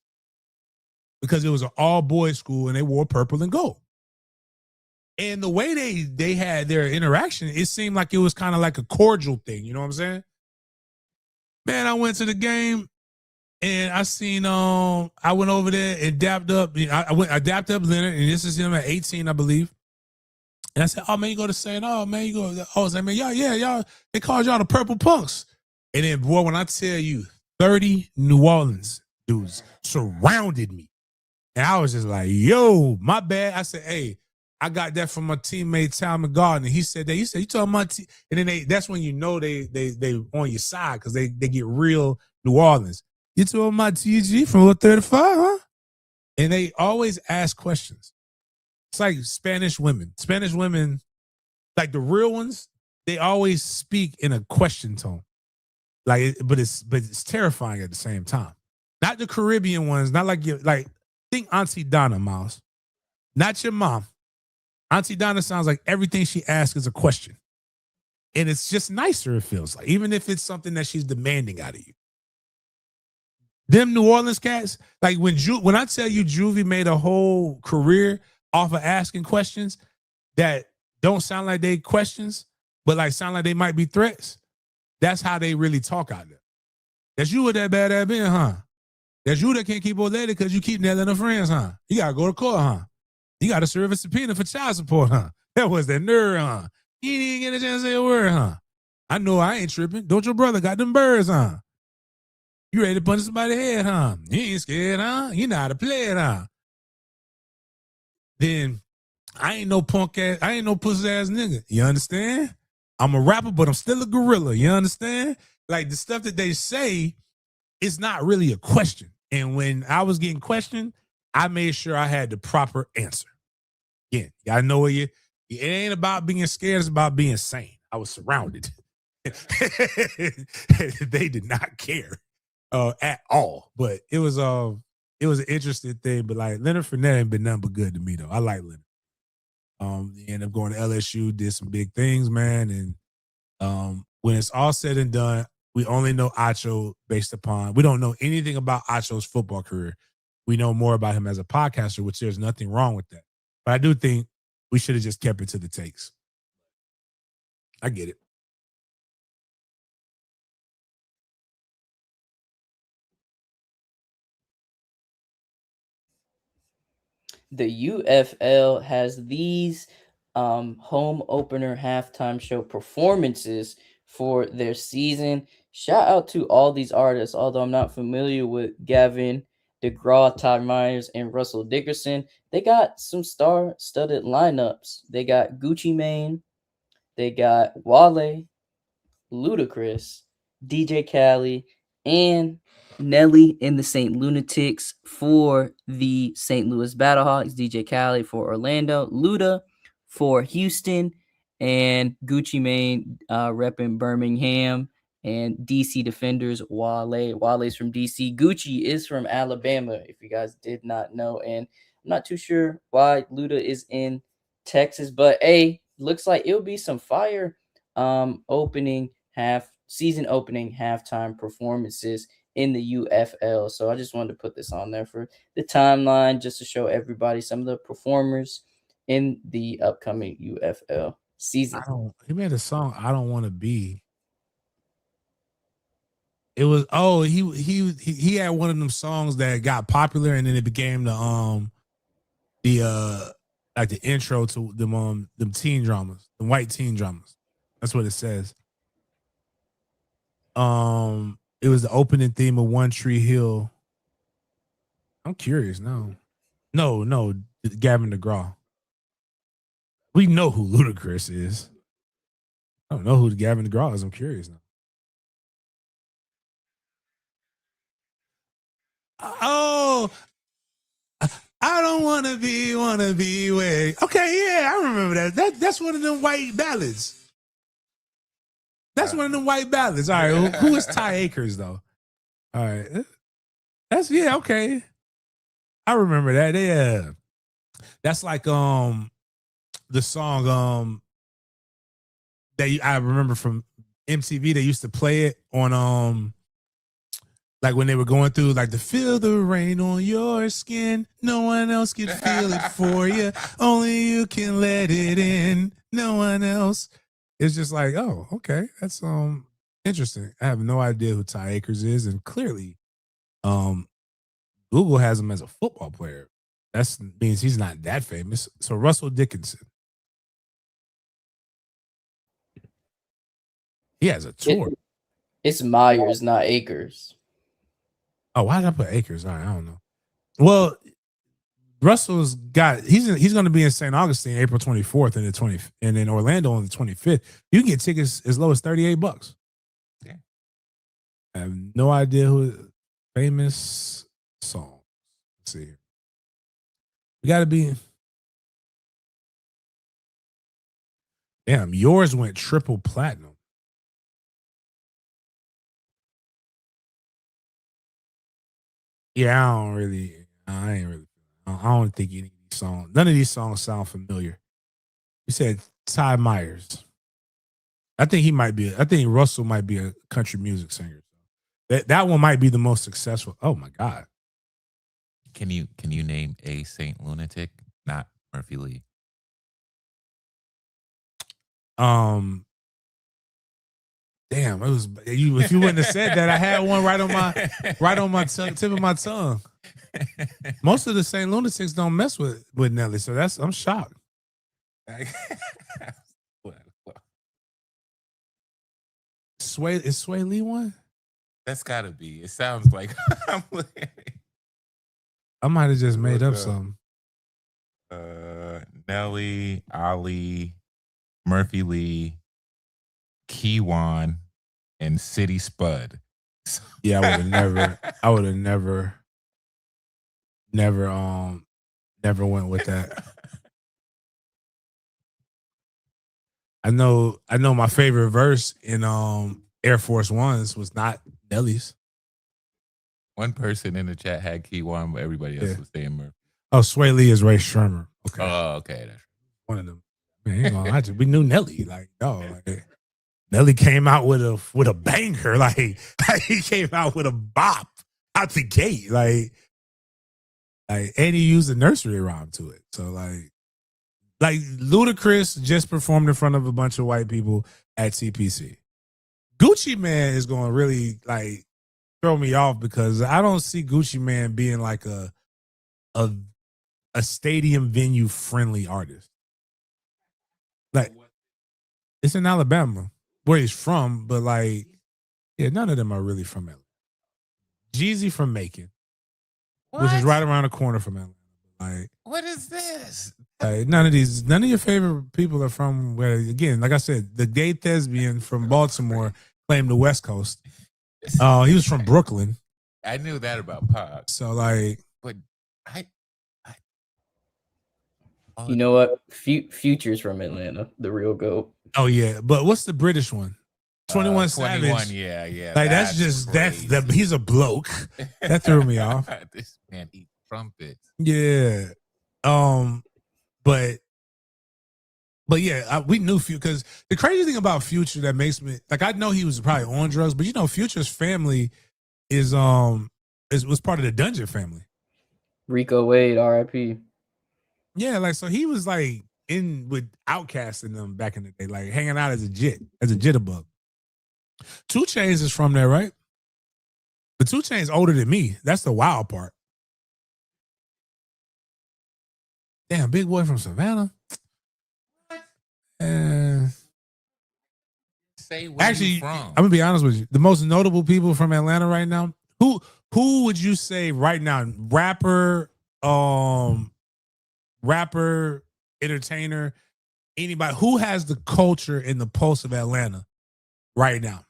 because it was an all-boys school and they wore purple and gold. And the way they had their interaction, it seemed like it was kind of like a cordial thing. You know what I'm saying? Man, I went to the game and I seen I went over there and dapped up. I dapped up Leonard, and this is him at 18, I believe. And I said, "Oh man, you go to St. Oh man, you go." Oh, I was like, "Man, y'all, they called y'all the Purple Punks." And then, boy, when I tell you, 30 New Orleans dudes surrounded me, and I was just like, "Yo, my bad." I said, "Hey, I got that from my teammate Talman Gardner." He said that. He said, "You talking about?" And then that's when you know they on your side because they get real New Orleans. You talking about TG from 35, huh? And they always ask questions. It's like Spanish women. Spanish women, like the real ones, they always speak in a question tone. Like, but it's terrifying at the same time. Not the Caribbean ones, not like think Auntie Donna, Miles. Not your mom. Auntie Donna sounds like everything she asks is a question. And it's just nicer, it feels like, even if it's something that she's demanding out of you. Them New Orleans cats, like when I tell you Juvie made a whole career off of asking questions that don't sound like they questions, but like sound like they might be threats. That's how they really talk out there. That's you with that bad at being, huh? That's you that can't keep old lady because you keep nailing her friends, huh? You gotta go to court, huh? You gotta serve a subpoena for child support, huh? That was that nerve, huh? You didn't get a chance to say a word, huh? I know I ain't tripping. Don't your brother got them birds, huh? You ready to punch somebody's head, huh? You ain't scared, huh? You know how to play it, huh? Then I ain't no punk ass, I ain't no pussy ass nigga. You understand? I'm a rapper, but I'm still a gorilla. You understand? Like the stuff that they say, it's not really a question. And when I was getting questioned, I made sure I had the proper answer. Again, y'all know it ain't about being scared, it's about being sane. I was surrounded. They did not care at all. But it was an interesting thing. But like Leonard Fournette ain't been nothing but good to me though. I like Leonard. He ended up going to LSU, did some big things, man. And when it's all said and done, we only know Acho based upon, we don't know anything about Acho's football career. We know more about him as a podcaster, which there's nothing wrong with that. But I do think we should have just kept it to the takes. I get it. The UFL has these home opener halftime show performances for their season. Shout out to all these artists, although I'm not familiar with Gavin DeGraw, Todd Myers, and Russell Dickerson. They got some star-studded lineups. They got Gucci Mane, they got Wale, Ludacris, DJ Khaled, and Nelly and the St. Lunatics for the St. Louis Battlehawks, DJ Khaled for Orlando, Luda for Houston, and Gucci Mane repping Birmingham, and DC Defenders, Wale. Wale's from DC. Gucci is from Alabama, if you guys did not know. And I'm not too sure why Luda is in Texas, but looks like it'll be some fire season opening halftime performances in the UFL. So I just wanted to put this on there for the timeline just to show everybody some of the performers in the upcoming UFL season. He made a song, I Don't Want to Be. It was he had one of them songs that got popular and then it became the like the intro to them teen dramas, the white teen dramas. That's what it says. It was the opening theme of One Tree Hill. I'm curious now. No, Gavin DeGraw. We know who Ludacris is. I don't know who Gavin DeGraw is. I'm curious now. Oh, I don't wanna be where. Okay, yeah, I remember that. That's one of them white ballads. That's one of them white ballads. All right, who is Ty Akers though? All right, okay. I remember that. Yeah, that's like the song that I remember from MTV. They used to play it on like when they were going through like the feel the rain on your skin. No one else can feel it for you. Only you can let it in. No one else. It's just like, oh, okay. That's interesting. I have no idea who Ty Akers is. And clearly, Google has him as a football player. That means he's not that famous. So Russell Dickinson. He has a tour. It's Myers, not Akers. Oh, why did I put Akers? All right, I don't know. Well, Russell's got he's going to be in St. Augustine April 24th and the 20th, and in Orlando on the 25th. You can get tickets as low as $38. Yeah. I have no idea who famous song. Let's see here. We got to be. Damn, yours went triple platinum. Yeah, I don't think any of these songs, none of these songs sound familiar. You said Ty Myers. I think Russell might be a country music singer. That one might be the most successful. Oh my God. Can you name a Saint Lunatic? Not Murphy Lee. Damn, it was you. If you wouldn't have said that, I had one right on my tip of my tongue. Most of the St. Lunatics don't mess with Nelly, so I'm shocked. Is Sway Lee one? That's gotta be. It sounds like I might have just made up something. Nelly, Ali, Murphy Lee, Keywan, and City Spud. Yeah, I would have never went with that. I know my favorite verse in Air Force Ones was not Nelly's. One person in the chat had Keywan, but everybody else was saying Murphy. Oh, Sway Lee is Ray Shermer. Okay. Oh, okay. That's one of them. Man, we knew Nelly. Like, Nelly came out with a banger. Like he came out with a bop out the gate. Like and he used a nursery rhyme to it. So like Ludacris just performed in front of a bunch of white people at CPC. Gucci Man is going to really like throw me off because I don't see Gucci Man being like a stadium venue friendly artist. Like it's in Alabama where he's from, but like none of them are really from Atlanta. Jeezy from Macon, which is right around the corner from Atlanta. Like, what is this? None of your favorite people are from where, again, like I said, the gay thespian from Baltimore claimed the West Coast. He was from Brooklyn. I knew that about Pop. So like, but you know what? Future's from Atlanta, the real GOAT. Oh yeah, but what's the British one? 21 Savage. Yeah. Like that's he's a bloke. That threw me off. This man eats trumpets. Yeah. But yeah, we knew Future because the crazy thing about Future that makes me like I know he was probably on drugs, but Future's family was part of the Dungeon family. Rico Wade, R.I.P. Yeah, like so he was like in with Outkast and them back in the day, like hanging out as a jitterbug. 2 Chainz is from there, right? But 2 Chainz older than me. That's the wild part. Damn, big boy from Savannah. Say where actually, you from. I'm gonna be honest with you. The most notable people from Atlanta right now. Who would you say right now? Rapper, entertainer, anybody who has the culture and the pulse of Atlanta right now?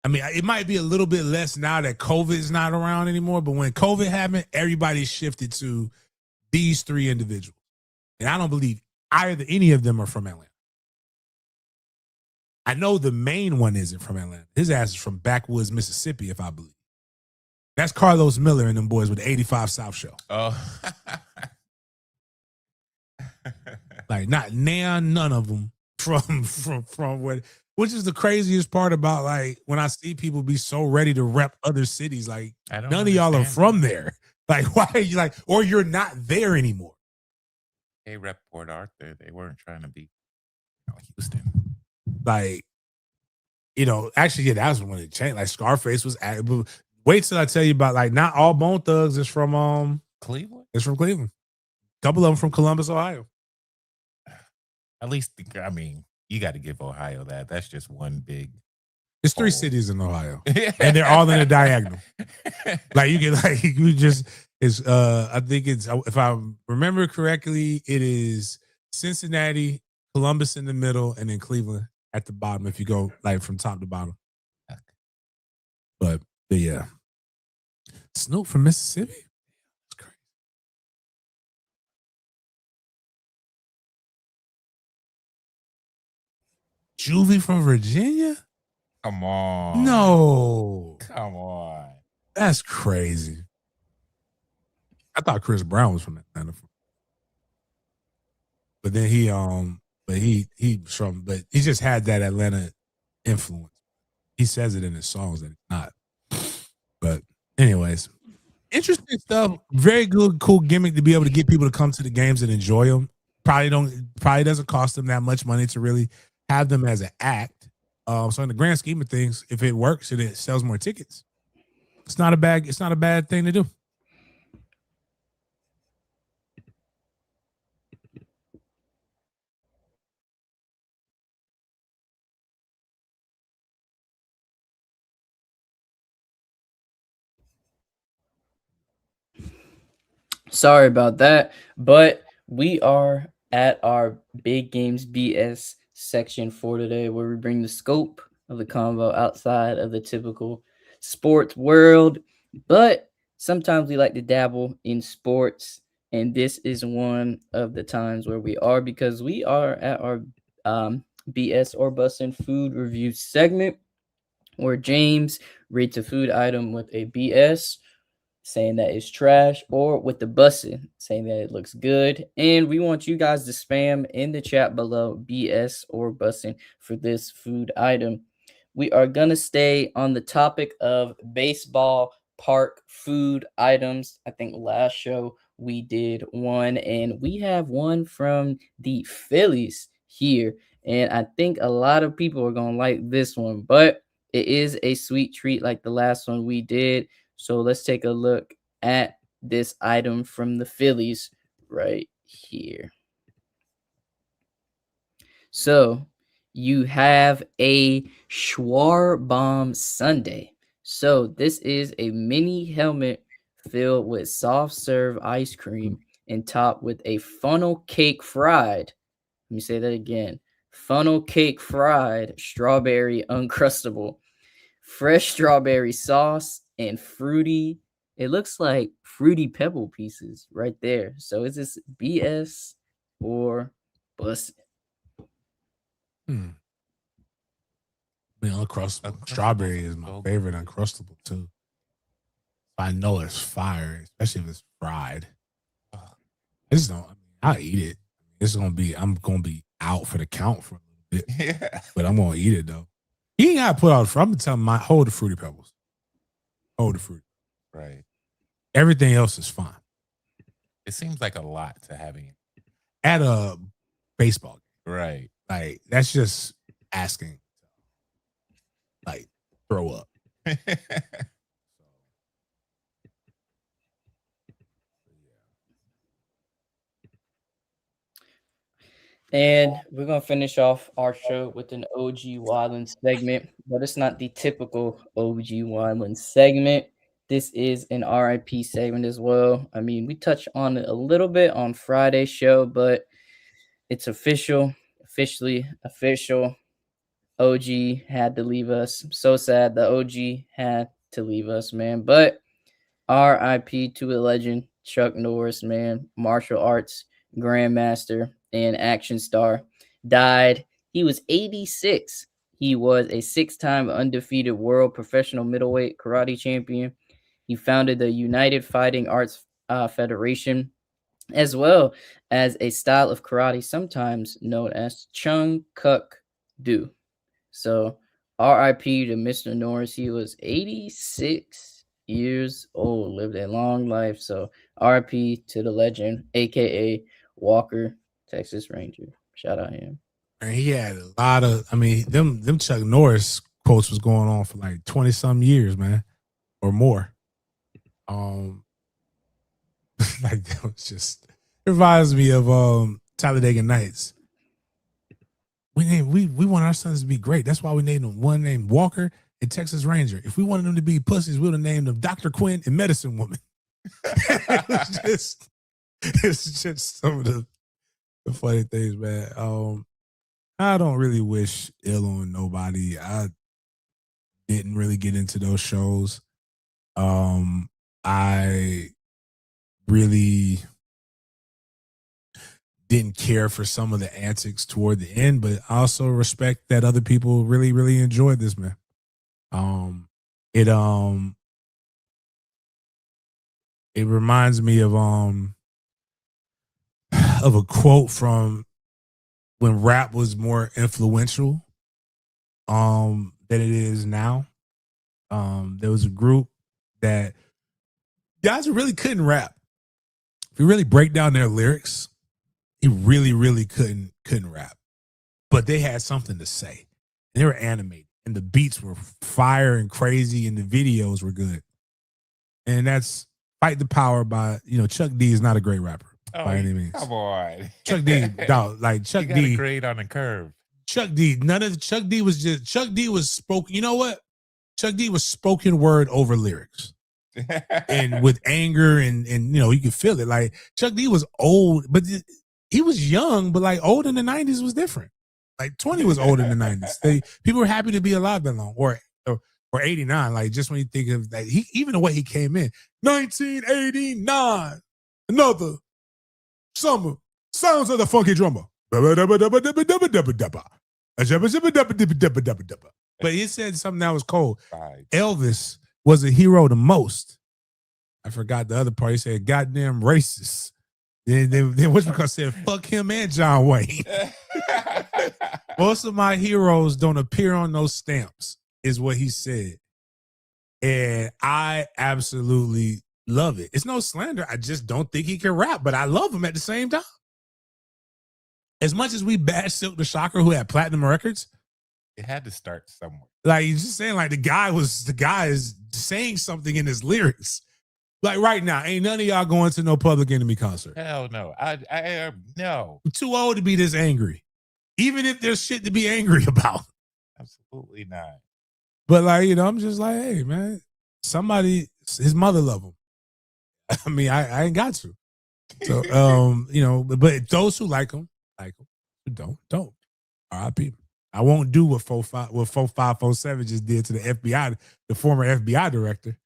I mean, it might be a little bit less now that COVID is not around anymore, but when COVID happened, everybody shifted to these 3 individuals. And I don't believe any of them are from Atlanta. I know the main one isn't from Atlanta. His ass is from backwoods Mississippi, if I believe. That's Carlos Miller and them boys with the 85 South Show. Oh. Like none of them from where. Which is the craziest part about like when I see people be so ready to rep other cities. Like none of y'all are from there. Like why are you like, or you're not there anymore? They rep Port Arthur. They weren't trying to be Houston. Like, actually, yeah, that was when it changed. Like Scarface was wait till I tell you about like not all Bone Thugs is from Cleveland. It's from Cleveland. A couple of them from Columbus, Ohio. At least you got to give Ohio that. That's just one big. It's 3 cities in Ohio, and they're all in a diagonal. Like you get I think it's, if I remember correctly, it is Cincinnati, Columbus in the middle, and then Cleveland at the bottom. If you go like from top to bottom. Okay. But yeah, Snoop from Mississippi. That's crazy. Juvie from Virginia? Come on. No. Come on. That's crazy. I thought Chris Brown was from Atlanta. But then he just had that Atlanta influence. He says it in his songs that it's not. But anyways, Interesting stuff. Very good, cool gimmick to be able to get people to come to the games and enjoy them. Probably doesn't cost them that much money to really have them as an act. So in the grand scheme of things, if it works and it sells more tickets, it's not a bad thing to do. Sorry about that, but we are at our Big Games BS section for today, where we bring the scope of the convo outside of the typical sports world. But sometimes we like to dabble in sports, and this is one of the times where we are, because we are at our BS or Bussin' food review segment, where James rates a food item with a BS, saying that it's trash, or with the bussin', saying that it looks good. And we want you guys to spam in the chat below BS or bussin' for this food item. We are going to stay on the topic of baseball park food items. I think last show we did one, and we have one from the Phillies here. And I think a lot of people are going to like this one, but it is a sweet treat like the last one we did. So let's take a look at this item from the Phillies right here. So you have a Schwar-Bomb Sundae. So this is a mini helmet filled with soft serve ice cream and topped with a funnel cake fried. Let me say that again. Funnel cake fried strawberry uncrustable, fresh strawberry sauce, and fruity. It looks like fruity pebble pieces right there. So is this BS or bust? Strawberry is my favorite uncrustable too. I know it's fire, especially if it's fried. I just don't. I'll eat it. I'm gonna be out for the count for a little bit. Yeah. But I'm gonna eat it though. You ain't gotta put out. I'm gonna tell him, hold the fruity pebbles. Hold the fruit. Right. Everything else is fine. It seems like a lot to having at a baseball game. Right. Like that's just asking. Like throw up. And we're going to finish off our show with an OG Wildland segment, but it's not the typical OG Wildland segment. This is an RIP segment as well. I mean, we touched on it a little bit on Friday's show, but it's officially official. OG had to leave us. I'm so sad the OG had to leave us, man. But RIP to a legend, Chuck Norris, man, martial arts grandmaster and action star, died. He was 86. He was a 6-time undefeated world professional middleweight karate champion. He founded the United Fighting Arts Federation, as well as a style of karate sometimes known as Chung Kuk Do. So RIP to Mr. Norris. He was 86 years old, lived a long life. So RIP to the legend, aka Walker, Texas Ranger. Shout out him. And he had a lot of, them Chuck Norris quotes was going on for like 20 some years, man, or more. Like that was just, it reminds me of Talladega Nights. We want our sons to be great. That's why we named them one named Walker and Texas Ranger. If we wanted them to be pussies, we would have named them Dr. Quinn and Medicine Woman. It's just some of the funny things, man. I don't really wish ill on nobody. I didn't really get into those shows. I really didn't care for some of the antics toward the end, but I also respect that other people really, really enjoyed this, man. It reminds me of a quote from when rap was more influential than it is now. There was a group that guys who really couldn't rap. If you really break down their lyrics, he really, really couldn't rap. But they had something to say. They were animated, and the beats were fire and crazy, and the videos were good. And that's Fight the Power by, Chuck D is not a great rapper by any means. Come on. Chuck D, no, like Chuck You got D. a grade on the curve. Chuck D, Chuck D was spoken. You know what? Chuck D was spoken word over lyrics. And with anger and you could feel it. Like Chuck D was old, but he was young, but like old in the 90s was different. Like 20 was old in the 90s. People were happy to be alive that long, or 89. Like just when you think of that, even the way he came in, 1989, another summer, sounds of the funky drummer. But he said something that was cold. Right. Elvis was a hero the most. I forgot the other part. He said, "Goddamn racist." Then what's because said, "Fuck him and John Wayne." Most of my heroes don't appear on those stamps, is what he said. And I absolutely love it. It's no slander. I just don't think he can rap, but I love him at the same time. As much as we bash Silk the Shocker, who had platinum records, it had to start somewhere. Like he's just saying, like the guy is saying something in his lyrics. Like right now, ain't none of y'all going to no Public Enemy concert. Hell no. I am no. I'm too old to be this angry. Even if there's shit to be angry about. Absolutely not. But like, I'm just like, hey man, his mother love him. I mean, I ain't got to. So but those who like him. Who don't. R.I.P. I won't do what 4547 just did to the FBI, the former FBI director.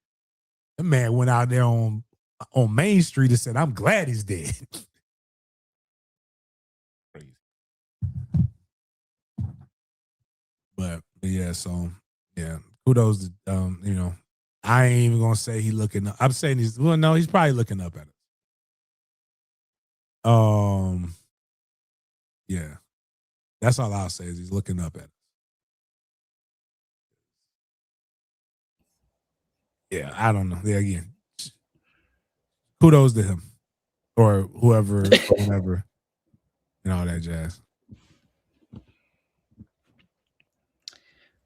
The man went out there on Main Street and said, "I'm glad he's dead." Crazy. But yeah, so yeah, kudos to I ain't even gonna say he looking up. I'm saying he's probably looking up at us. Yeah. That's all I'll say is he's looking up at us. Yeah, I don't know. Yeah, again, kudos to him or whoever, or whatever, and all that jazz.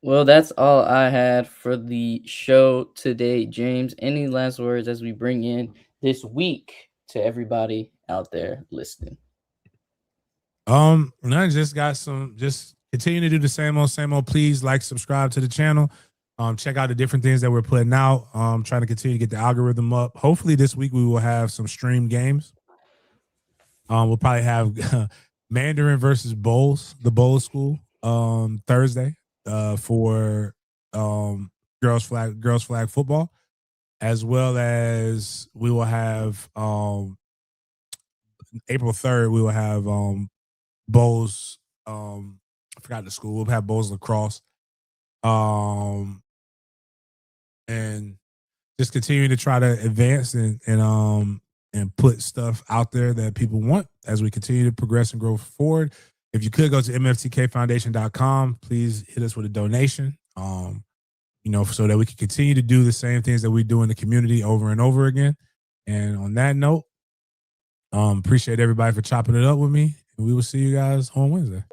Well, that's all I had for the show today, James. Any last words as we bring in this week to everybody out there listening? I just got just continue to do the same old. Please like, subscribe to the channel. Check out the different things that we're putting out. Trying to continue to get the algorithm up. Hopefully this week we will have some streamed games. We'll probably have Mandarin versus Bowls, the Bowls School, Thursday, for girls flag football, as well as we will have April 3rd, we will have Bowls, I forgot the school. We'll have Bowls lacrosse. And just continuing to try to advance and put stuff out there that people want as we continue to progress and grow forward. If you could go to mftkfoundation.com, please hit us with a donation. So that we can continue to do the same things that we do in the community over and over again. And on that note, appreciate everybody for chopping it up with me. And we will see you guys on Wednesday.